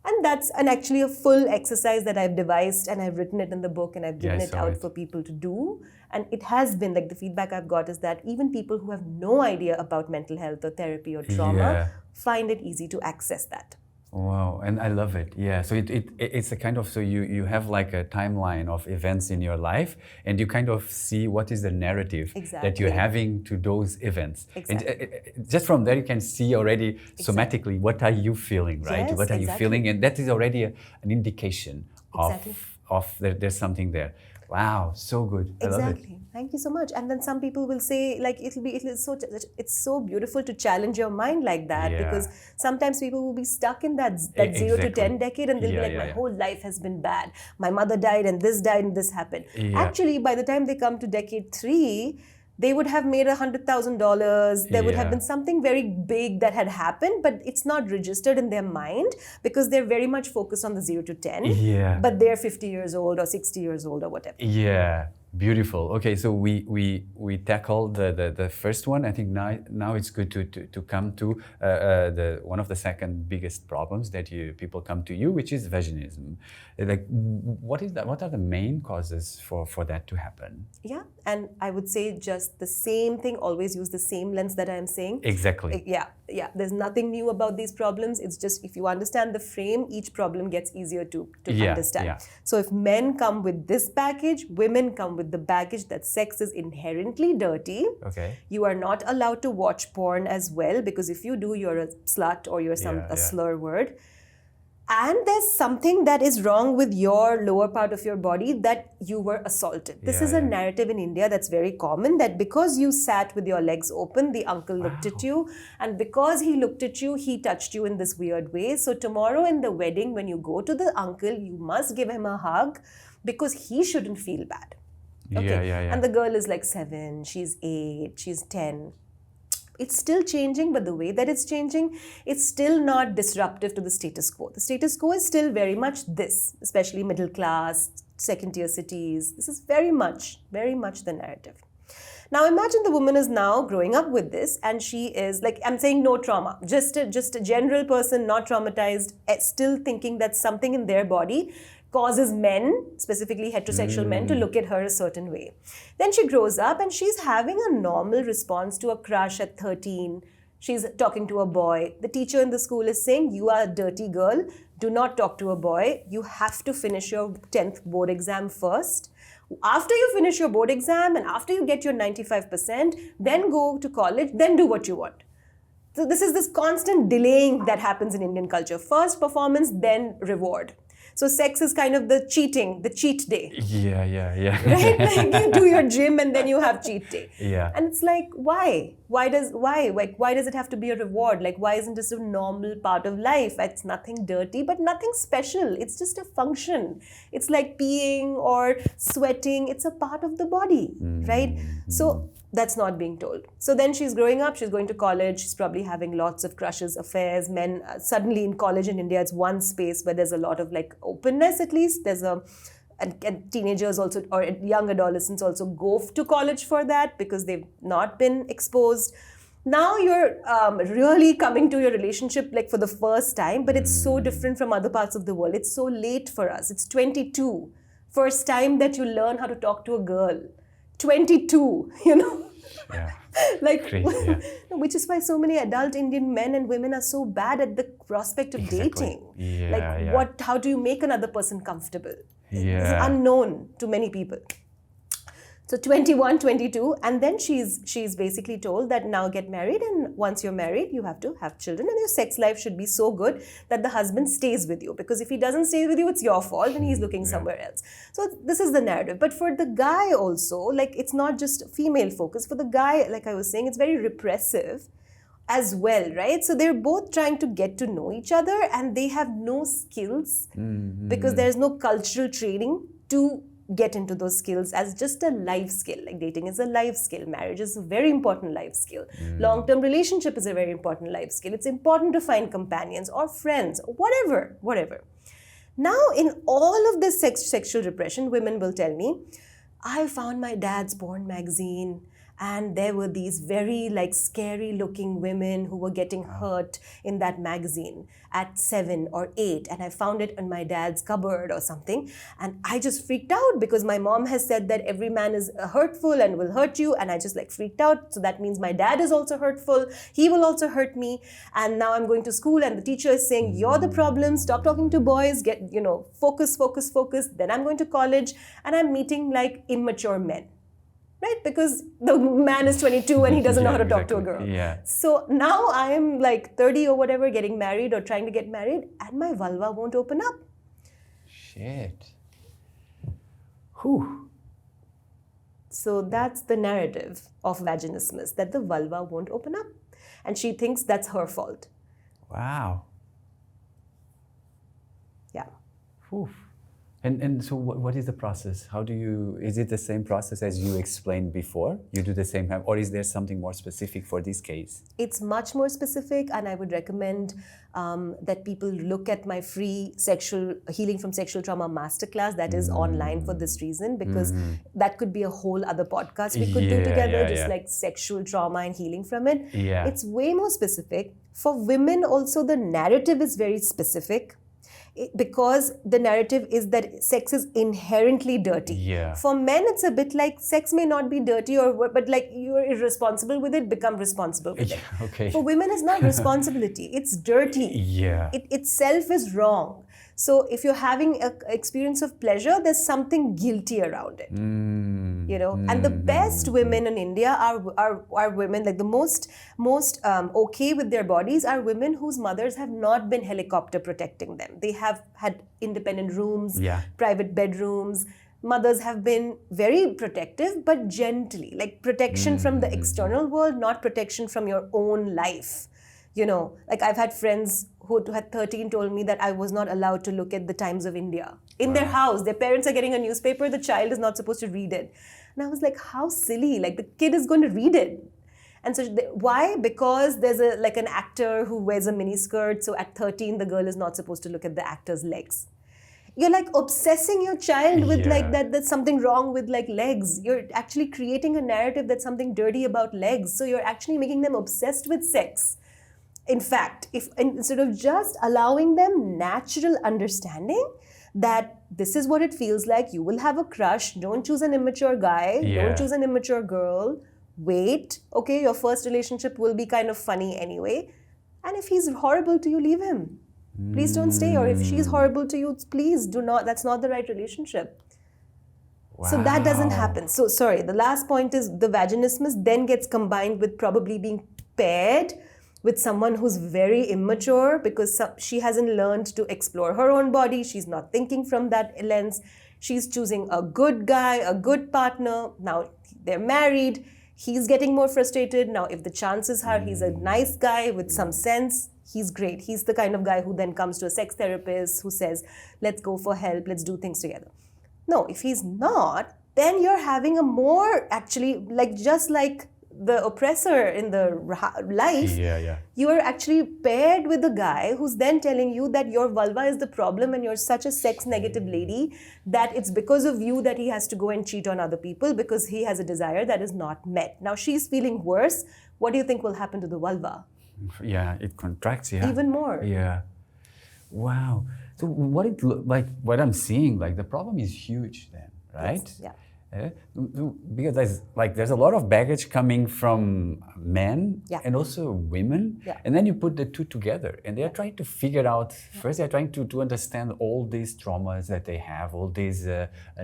And that's actually a full exercise that I've devised, and I've written it in the book, and I've given it out for people to do. And it has been, like, the feedback I've got is that even people who have no idea about mental health or therapy or trauma find it easy to access that. Wow, and I love it. Yeah, so it's a kind of, so you have like a timeline of events in your life, and you kind of see what is the narrative that you're having to those events. And just from there, you can see already somatically what are you feeling, right? What are you feeling, and that is already an indication of there's something there. Wow, so good. I love it. Thank you so much. And then some people will say, like, it's so beautiful to challenge your mind like that, because sometimes people will be stuck in that 0 to 10 decade, and they'll be like, my whole life has been bad. My mother died and this happened. Actually, by the time they come to decade 3, they would have made $100,000. There would have been something very big that had happened, but it's not registered in their mind because they're very much focused on the 0 to 10. But they're 50 years old or 60 years old or whatever. Beautiful. Okay, so we tackled the first one. I think now it's good to come to one of the second biggest problems that people come to you, which is vaginism. Like, what is that? What are the main causes for that to happen? Yeah, and I would say just the same thing. Always use the same lens that I am saying. Exactly. Yeah. There's nothing new about these problems. It's just if you understand the frame, each problem gets easier to understand. So if men come with this baggage, women come with the baggage that sex is inherently dirty. You are not allowed to watch porn as well, because if you do, you're a slut or you're a slur word. And there's something that is wrong with your lower part of your body, that you were assaulted. This is a narrative in India that's very common, that because you sat with your legs open, the uncle looked at you, and because he looked at you, he touched you in this weird way. So tomorrow in the wedding, when you go to the uncle, you must give him a hug because he shouldn't feel bad. And the girl is like 7, she's 8, she's 10. It's still changing, but the way that it's changing, it's still not disruptive to the status quo. The status quo is still very much this, especially middle class, second-tier cities. This is very much the narrative. Now imagine the woman is now growing up with this, and she is, like, I'm saying no trauma, just a general person, not traumatized, still thinking that something in their body causes men, specifically heterosexual men, to look at her a certain way. Then she grows up and she's having a normal response to a crush at 13. She's talking to a boy. The teacher in the school is saying, you are a dirty girl. Do not talk to a boy. You have to finish your 10th board exam first. After you finish your board exam and after you get your 95%, then go to college, then do what you want. So this is this constant delaying that happens in Indian culture. First performance, then reward. So sex is kind of the cheat day. Yeah. Right? Like you do your gym and then you have cheat day. Yeah. And it's like, why? why does it have to be a reward? Like, why isn't this a normal part of life? It's nothing dirty, but nothing special. It's just a function. It's like peeing or sweating. It's a part of the body, right? So that's not being told. So then she's growing up, she's going to college, she's probably having lots of crushes, affairs, men. Suddenly in college in India, it's one space where there's a lot of like openness, at least. There's and teenagers also, or young adolescents also go to college for that because they've not been exposed. Now you're really coming to your relationship like for the first time, but it's so different from other parts of the world. It's so late for us. It's 22. First time that you learn how to talk to a girl. 22, you know? Yeah. Like, Crazy, yeah. Which is why so many adult Indian men and women are so bad at the prospect of dating. How do you make another person comfortable? It's unknown to many people. So 21, 22, and then she's basically told that now get married, and once you're married, you have to have children, and your sex life should be so good that the husband stays with you. Because if he doesn't stay with you, it's your fault, and he's looking somewhere else. So this is the narrative. But for the guy also, like, it's not just female focus. For the guy, like I was saying, it's very repressive as well, right? So they're both trying to get to know each other, and they have no skills because there's no cultural training to get into those skills as just a life skill. Like, dating is a life skill, marriage is a very important life skill, long-term relationship is a very important life skill. It's important to find companions or friends, whatever. Now, in all of this sexual repression, women will tell me, I found my dad's porn magazine, and there were these very like scary looking women who were getting hurt in that magazine at 7 or 8, and I found it in my dad's cupboard or something, and I just freaked out because my mom has said that every man is hurtful and will hurt you, and I just like freaked out. So that means my dad is also hurtful, he will also hurt me, and now I'm going to school and the teacher is saying you're the problem, stop talking to boys, get, focus. Then I'm going to college and I'm meeting like immature men. Right? Because the man is 22 and he doesn't know how to talk to a girl. Yeah. So now I am like 30 or whatever, getting married or trying to get married, and my vulva won't open up. Shit. Whew. So that's the narrative of vaginismus, that the vulva won't open up. And she thinks that's her fault. Wow. Yeah. Whew. And so what is the process? Is it the same process as you explained before? You do the same, or is there something more specific for this case? It's much more specific, and I would recommend that people look at my free sexual healing from sexual trauma masterclass that is online for this reason, because that could be a whole other podcast we could do together, like sexual trauma and healing from it. Yeah. It's way more specific. For women also, the narrative is very specific. Because the narrative is that sex is inherently dirty. Yeah. For men, it's a bit like sex may not be dirty, but like you're irresponsible with it, become responsible with it. Okay. For women, it's not responsibility, it's dirty. Yeah. It itself is wrong. So if you're having an experience of pleasure, there's something guilty around it. And the best women in India are women, like the most okay with their bodies are women whose mothers have not been helicopter protecting them. They have had independent rooms, private bedrooms. Mothers have been very protective, but gently, like protection from the external world, not protection from your own life. Like I've had friends who had 13 told me that I was not allowed to look at the Times of India in their house. Their parents are getting a newspaper, the child is not supposed to read it. And I was like, how silly, like the kid is going to read it. And so why? Because there's an actor who wears a mini skirt, so at 13 the girl is not supposed to look at the actor's legs. You're like obsessing your child with like that's something wrong with like legs. You're actually creating a narrative that's something dirty about legs. So you're actually making them obsessed with sex. In fact, if instead of just allowing them natural understanding that this is what it feels like, you will have a crush, don't choose an immature guy, don't choose an immature girl, wait, okay, your first relationship will be kind of funny anyway, and if he's horrible to you, leave him. Please don't stay, or if she's horrible to you, please do not, that's not the right relationship. Wow. So that doesn't happen. So sorry, the last point is the vaginismus then gets combined with probably being paired with someone who's very immature because she hasn't learned to explore her own body. She's not thinking from that lens. She's choosing a good guy, a good partner. Now they're married. He's getting more frustrated. Now, if the chances are he's a nice guy with some sense, he's great. He's the kind of guy who then comes to a sex therapist who says, let's go for help, let's do things together. No, if he's not, then you're having a more, actually, like just like the oppressor in the life, you are actually paired with the guy who's then telling you that your vulva is the problem and you're such a sex negative lady that it's because of you that he has to go and cheat on other people because he has a desire that is not met. Now she's feeling worse. What do you think will happen to the vulva? Yeah, it contracts, even more. Yeah. Wow. So what I'm seeing, like the problem is huge then, right? Yes, yeah. Because there's a lot of baggage coming from men and also women, and then you put the two together and they're trying to figure out, first they're trying to understand all these traumas that they have, all these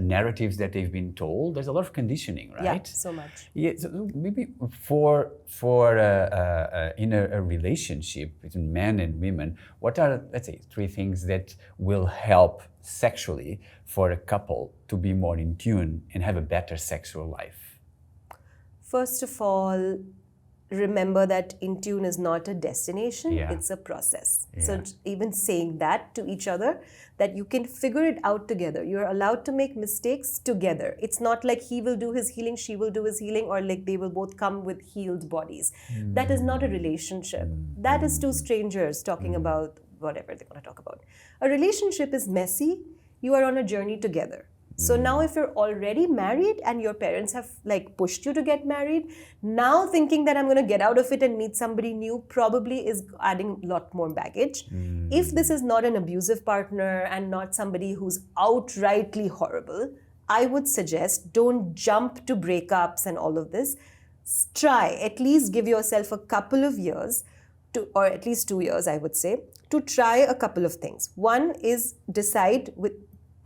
narratives that they've been told. There's a lot of conditioning, right? Yeah, so much. Yeah, so maybe for in a relationship between men and women, what are, let's say, 3 things that will help sexually for a couple to be more in tune and have a better sexual life? First of all, remember that in tune is not a destination, it's a process. So even saying that to each other, that you can figure it out together. You're allowed to make mistakes together. It's not like he will do his healing, she will do his healing, or like they will both come with healed bodies. That is not a relationship. That is 2 strangers talking about whatever they want to talk about. A relationship is messy. You are on a journey together. So now if you're already married and your parents have like pushed you to get married, now thinking that I'm going to get out of it and meet somebody new probably is adding a lot more baggage. If this is not an abusive partner and not somebody who's outrightly horrible, I would suggest don't jump to breakups and all of this. Try, at least give yourself a couple of years or at least 2 years, I would say, to try a couple of things. One is decide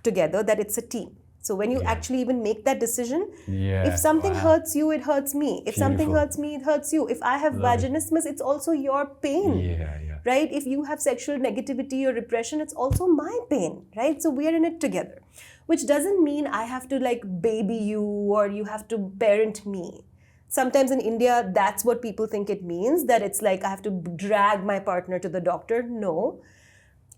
together that it's a team. So when you actually even make that decision, if something hurts you, it hurts me. If something hurts me, it hurts you. If I have vaginismus, it's also your pain, right? If you have sexual negativity or repression, it's also my pain, right? So we are in it together, which doesn't mean I have to like baby you or you have to parent me. Sometimes in India, that's what people think it means, that it's like I have to drag my partner to the doctor. No.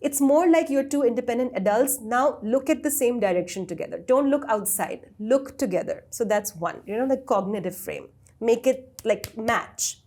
It's more like you're 2 independent adults. Now look at the same direction together. Don't look outside. Look together. So that's one, the cognitive frame. Make it like match.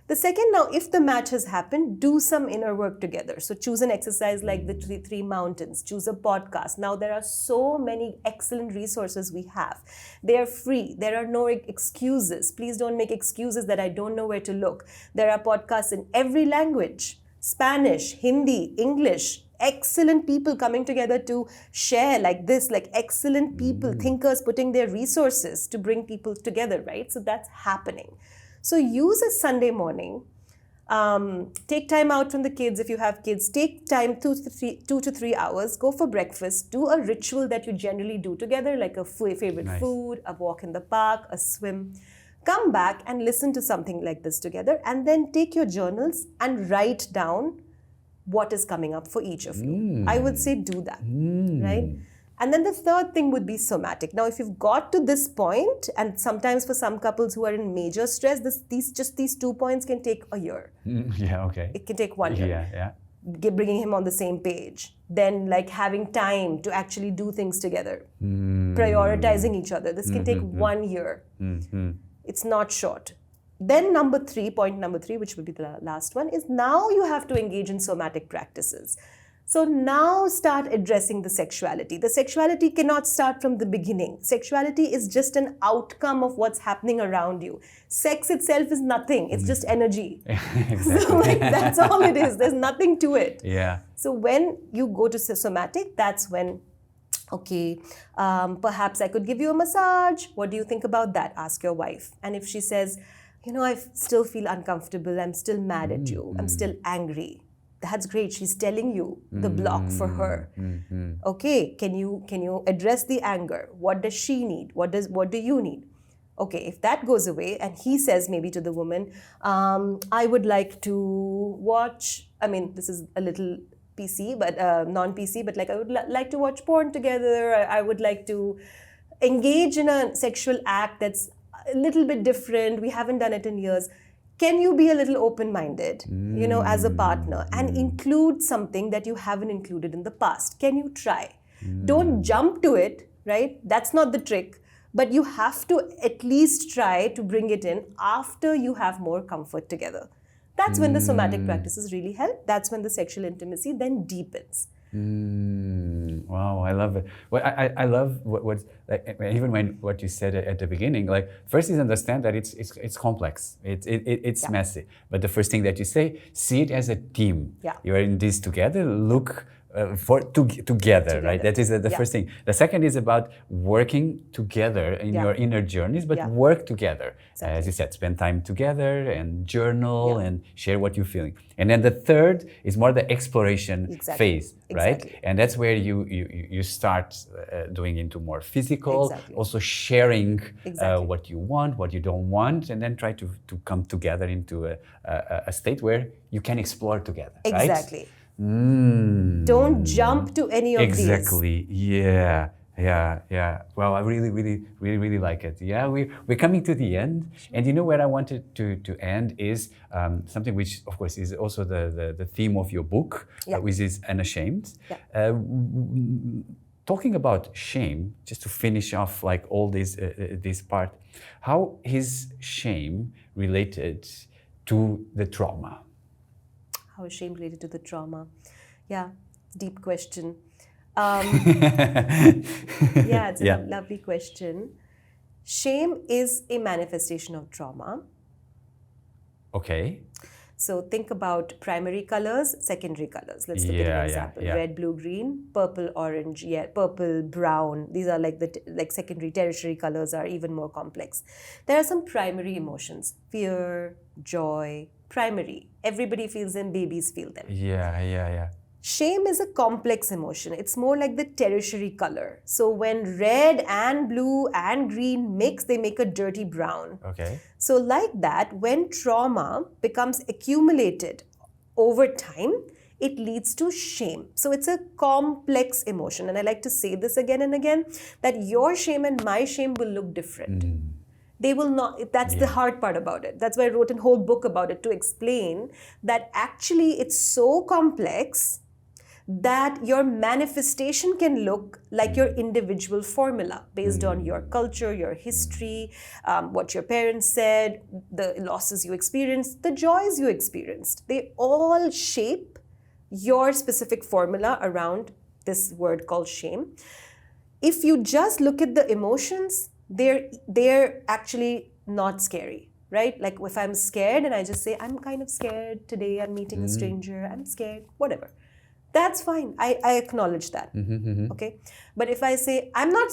The second, now, if the match has happened, do some inner work together. So choose an exercise like the three mountains. Choose a podcast. Now, there are so many excellent resources we have. They are free. There are no excuses. Please don't make excuses that I don't know where to look. There are podcasts in every language. Spanish, Hindi, English. Excellent people coming together to share like this, like excellent people, thinkers putting their resources to bring people together, right? So that's happening. So use a Sunday morning, take time out from the kids if you have kids, take time 2 to 3 hours, go for breakfast, do a ritual that you generally do together, like a favorite food, a walk in the park, a swim. Come back and listen to something like this together, and then take your journals and write down what is coming up for each of you. I would say do that, right? And then the third thing would be somatic. Now, if you've got to this point, and sometimes for some couples who are in major stress, these 2 points can take a year. It can take 1 year. Bringing him on the same page. Then like having time to actually do things together. Prioritizing each other. This can take 1 year. It's not short. Then point number 3, which will be the last one, is now you have to engage in somatic practices. So now start addressing the sexuality. The sexuality cannot start from the beginning. Sexuality is just an outcome of what's happening around you. Sex itself is nothing. It's just energy. So like, that's all it is. There's nothing to it. So when you go to somatic, that's when, perhaps I could give you a massage. What do you think about that? Ask your wife. And if she says, I still feel uncomfortable. I'm still mad at you. I'm still angry. That's great. She's telling you the block for her. Okay, can you address the anger? What does she need? What do you need? Okay, if that goes away and he says maybe to the woman, I would like to watch, this is a little PC, but non-PC, but like I would like to watch porn together. I would like to engage in a sexual act that's a little bit different, we haven't done it in years. Can you be a little open-minded, as a partner, and include something that you haven't included in the past? Can you try? Don't jump to it, right? That's not the trick. But you have to at least try to bring it in after you have more comfort together. That's when the somatic practices really help. That's when the sexual intimacy then deepens. Wow, I love it. Well, I love what like, even when what you said at the beginning. Like, first is understand that it's complex. It's messy. But the first thing that you say, see it as a team. Yeah. You are in this together. Look together, right? That is the first thing. The second is about working together in your inner journeys, but work together. Exactly. As you said, spend time together and journal and share what you're feeling. And then the third is more the exploration phase, right? Exactly. And that's where you start doing into more physical, also sharing what you want, what you don't want, and then try to come together into a state where you can explore together, right? Exactly. Don't jump to any of these. Exactly. Yeah. Well, I really like it. Yeah, we're coming to the end, and you know where I wanted to end is something which, of course, is also the theme of your book, which is Unashamed. Yeah. Talking about shame, just to finish off like all this part, how is shame related to the trauma? How is shame related to the trauma? Yeah, deep question. It's a lovely question. Shame is a manifestation of trauma. Okay. So think about primary colors, secondary colors. Let's look at an example. Red, blue, green, purple, orange, purple, brown. These are like secondary, tertiary colors are even more complex. There are some primary emotions. Fear, joy, primary. Everybody feels them, babies feel them. Yeah. Shame is a complex emotion. It's more like the tertiary color. So when red and blue and green mix, they make a dirty brown. Okay. So like that, when trauma becomes accumulated over time, it leads to shame. So it's a complex emotion. And I like to say this again and again, that your shame and my shame will look different. They will not, that's the hard part about it. That's why I wrote a whole book about it, to explain that actually it's so complex that your manifestation can look like your individual formula based on your culture, your history, what your parents said, the losses you experienced, the joys you experienced. They all shape your specific formula around this word called shame. If you just look at the emotions, they're actually not scary, right? Like if I'm scared and I just say, I'm kind of scared today, I'm meeting a stranger, I'm scared, whatever. That's fine. I acknowledge that. Okay. But if I say I'm not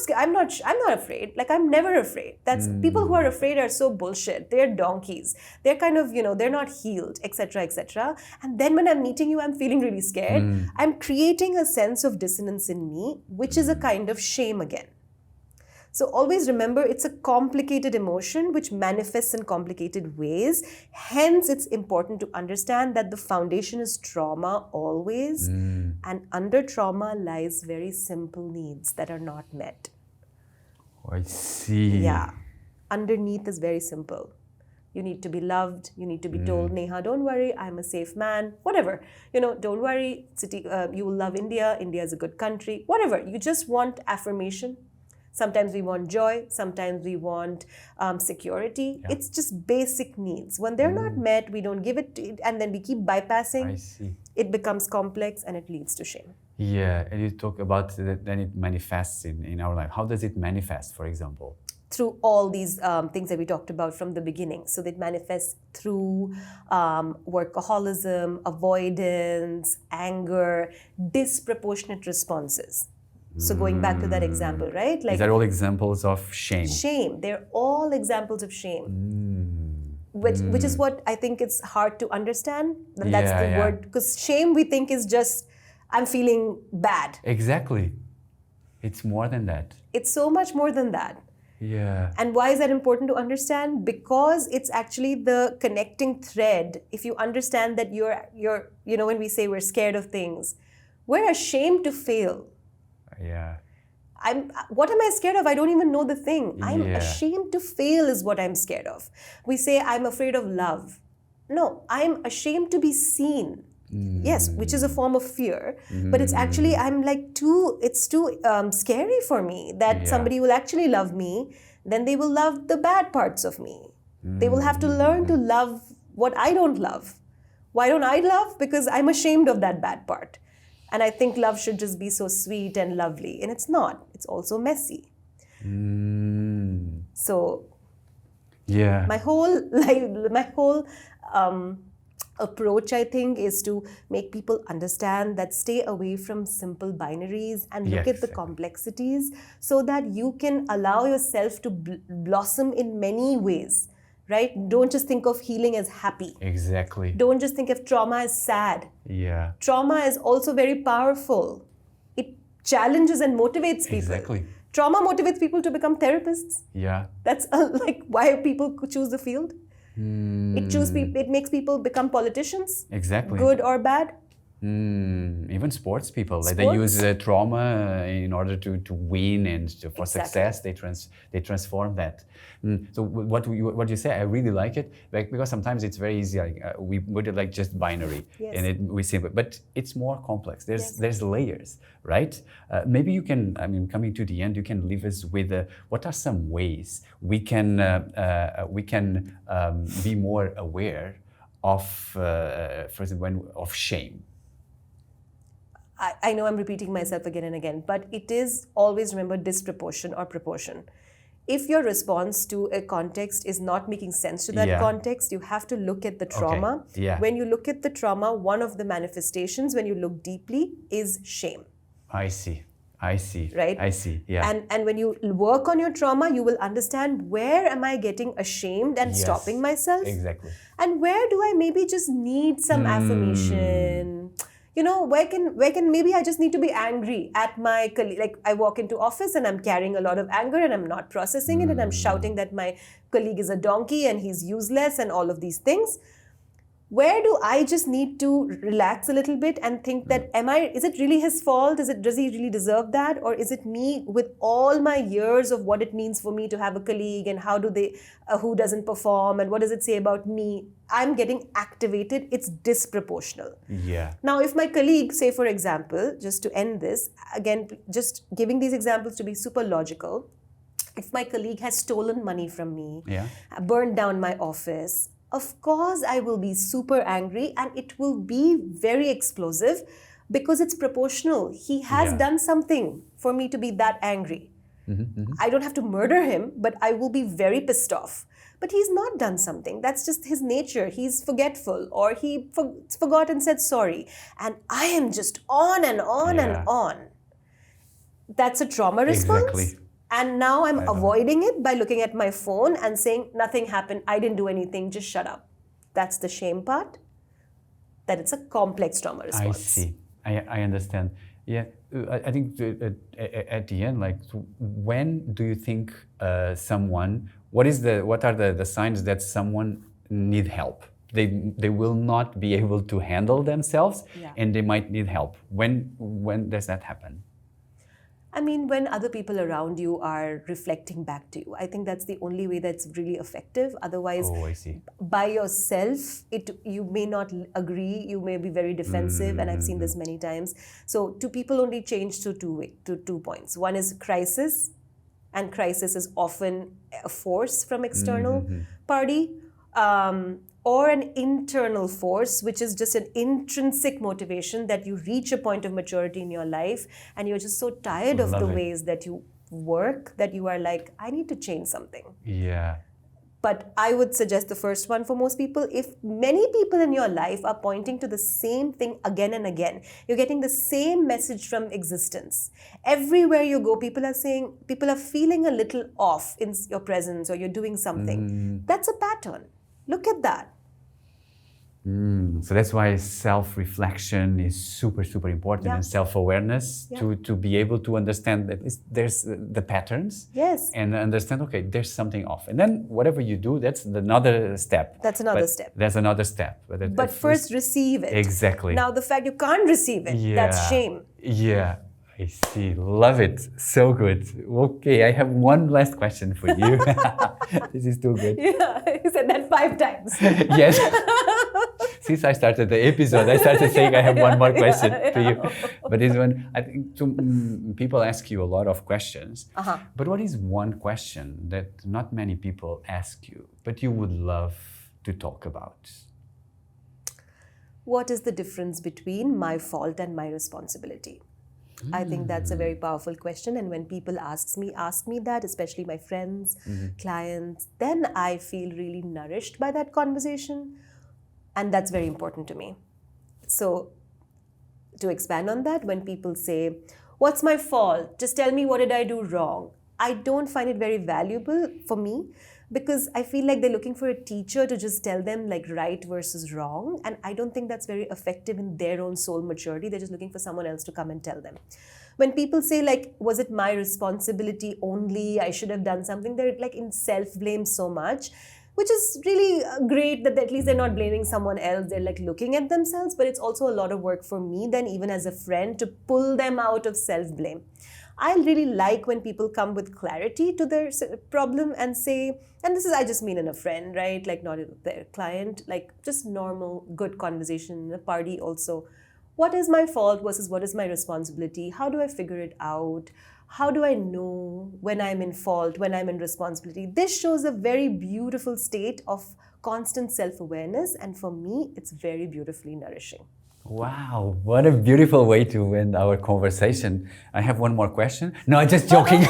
afraid, like I'm never afraid. That's people who are afraid are so bullshit. They're donkeys. They're kind of, they're not healed, etc., etc. And then when I'm meeting you, I'm feeling really scared. I'm creating a sense of dissonance in me, which is a kind of shame again. So always remember, it's a complicated emotion which manifests in complicated ways. Hence, it's important to understand that the foundation is trauma always. And under trauma lies very simple needs that are not met. Oh, I see. Yeah. Underneath is very simple. You need to be loved. You need to be told, Neha, don't worry, I'm a safe man. Whatever. Don't worry, you will love India. India is a good country. Whatever. You just want affirmation. Sometimes we want joy, sometimes we want security. Yeah. It's just basic needs. When they're not met, we don't give it, and then we keep bypassing. I see. It becomes complex and it leads to shame. Yeah, and you talk about that, then it manifests in our life. How does it manifest, for example? Through all these things that we talked about from the beginning. So it manifests through workaholism, avoidance, anger, disproportionate responses. So going back to that example, right? Like, these are all examples of shame. Shame. They're all examples of shame. Which is what I think it's hard to understand. That's the word. Because shame we think is just, I'm feeling bad. Exactly. It's more than that. It's so much more than that. Yeah. And why is that important to understand? Because it's actually the connecting thread. If you understand that you're when we say we're scared of things, we're ashamed to fail. Yeah. What am I scared of? I don't even know the thing. I'm ashamed to fail is what I'm scared of. We say I'm afraid of love. No, I'm ashamed to be seen. Yes, which is a form of fear, but it's actually, I'm like it's too scary for me that somebody will actually love me. Then they will love the bad parts of me. They will have to learn to love what I don't love. Why don't I love? Because I'm ashamed of that bad part. And I think love should just be so sweet and lovely. And it's not. It's also messy. So my whole approach, I think, is to make people understand that stay away from simple binaries and look at the complexities so that you can allow yourself to blossom in many ways, right? Don't just think of healing as happy. Exactly. Don't just think of trauma as sad. Yeah. Trauma is also very powerful. It challenges and motivates people. Exactly. Trauma motivates people to become therapists. Yeah. That's like why people choose the field. It makes people become politicians. Exactly. Good or bad. Even sports people, like they use trauma in order to win and for success. They transform that. So what you say, I really like it, because sometimes it's very easy. Like, we put it like just binary, and we say, but it's more complex. There's layers, right? Maybe you can. I mean, coming to the end, you can leave us with what are some ways we can be more aware of, for example, of shame. I know I'm repeating myself again and again, but it is always, remember, disproportion or proportion. If your response to a context is not making sense to that context, you have to look at the trauma. Okay. Yeah. When you look at the trauma, one of the manifestations, when you look deeply, is shame. I see. Right? I see. Yeah. And when you work on your trauma, you will understand where am I getting ashamed and stopping myself. Exactly. And where do I maybe just need some affirmation? You know, where can maybe I just need to be angry at my colleague. Like I walk into office and I'm carrying a lot of anger and I'm not processing it and I'm shouting that my colleague is a donkey and he's useless and all of these things. Where do I just need to relax a little bit and think that is it really his fault? Does he really deserve that? Or is it me with all my years of what it means for me to have a colleague and who doesn't perform and what does it say about me? I'm getting activated. It's disproportional. Yeah. Now, if my colleague, say for example, just to end this, again, just giving these examples to be super logical, if my colleague has stolen money from me, burned down my office, of course, I will be super angry and it will be very explosive because it's proportional. He has done something for me to be that angry. I don't have to murder him, but I will be very pissed off. But he's not done something. That's just his nature. He's forgetful or he forgot and said sorry. And I am just on and on and on. That's a trauma response. Exactly. And now I'm avoiding it by looking at my phone and saying, nothing happened, I didn't do anything, just shut up. That's the shame part. That it's a complex trauma response. I see. I understand. Yeah, I think at the end, like, when do you think what are the signs that someone need help? They will not be able to handle themselves and they might need help. When does that happen? I mean, when other people around you are reflecting back to you, I think that's the only way that's really effective. Otherwise, by yourself, you may not agree, you may be very defensive, and I've seen this many times. So two people only change to 2 points. One is crisis, and crisis is often a force from external party. Or an internal force, which is just an intrinsic motivation that you reach a point of maturity in your life and you're just so tired of the ways that you work that you are like, I need to change something. Yeah. But I would suggest the first one for most people. If many people in your life are pointing to the same thing again and again, you're getting the same message from existence. Everywhere you go, people are feeling a little off in your presence or you're doing something. That's a pattern. Look at that. So that's why self-reflection is super, super important and self-awareness to be able to understand that there's the patterns and understand, okay, there's something off. And then whatever you do, that's another step. That's another step. That's another step. But first receive it. Exactly. Now the fact you can't receive it, that's shame. Yeah. I see. Love it. So good. Okay, I have one last question for you. This is too good. Yeah, you said that 5 times. Yes. Since I started the episode, I started saying I have one more question to you. But this one, I think people ask you a lot of questions. But what is one question that not many people ask you, but you would love to talk about? What is the difference between my fault and my responsibility? I think that's a very powerful question. And when people ask me that, especially my friends, clients, then I feel really nourished by that conversation. And that's very important to me. So to expand on that, when people say, what's my fault? Just tell me, what did I do wrong? I don't find it very valuable for me, because I feel like they're looking for a teacher to just tell them like right versus wrong. And I don't think that's very effective in their own soul maturity. They're just looking for someone else to come and tell them. When people say like, was it my responsibility only? I should have done something. They're like in self-blame so much, which is really great that at least they're not blaming someone else. They're like looking at themselves, but it's also a lot of work for me then, even as a friend, to pull them out of self-blame. I really like when people come with clarity to their problem and say, and this is, I just mean in a friend, right? Like not their client, like just normal, good conversation in a party also. What is my fault versus what is my responsibility? How do I figure it out? How do I know when I'm in fault, when I'm in responsibility? This shows a very beautiful state of constant self-awareness. And for me, it's very beautifully nourishing. Wow, what a beautiful way to end our conversation. I have one more question. No, I'm just joking.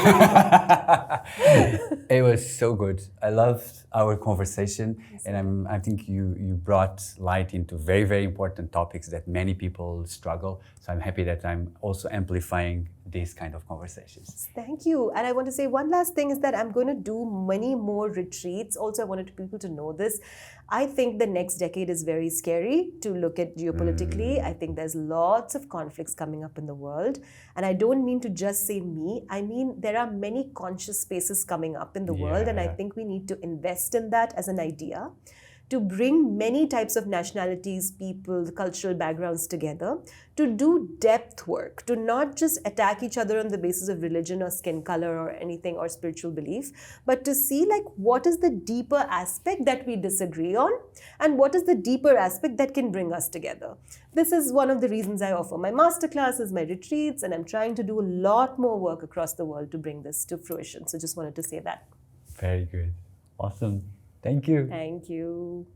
It was so good. I loved our conversation, and I think you brought light into very, very important topics that many people struggle. So I'm happy that I'm also amplifying these kind of conversations. Thank you. And I want to say one last thing is that I'm going to do many more retreats. Also, I wanted people to know this. I think the next decade is very scary to look at geopolitically. I think there's lots of conflicts coming up in the world. And I don't mean to just say me. I mean, there are many conscious spaces coming up in the world. And I think we need to invest in that as an idea, to bring many types of nationalities, people, cultural backgrounds together, to do depth work, to not just attack each other on the basis of religion or skin color or anything or spiritual belief, but to see like what is the deeper aspect that we disagree on and what is the deeper aspect that can bring us together. This is one of the reasons I offer my masterclasses, my retreats, and I'm trying to do a lot more work across the world to bring this to fruition. So just wanted to say that. Very good. Awesome. Thank you. Thank you.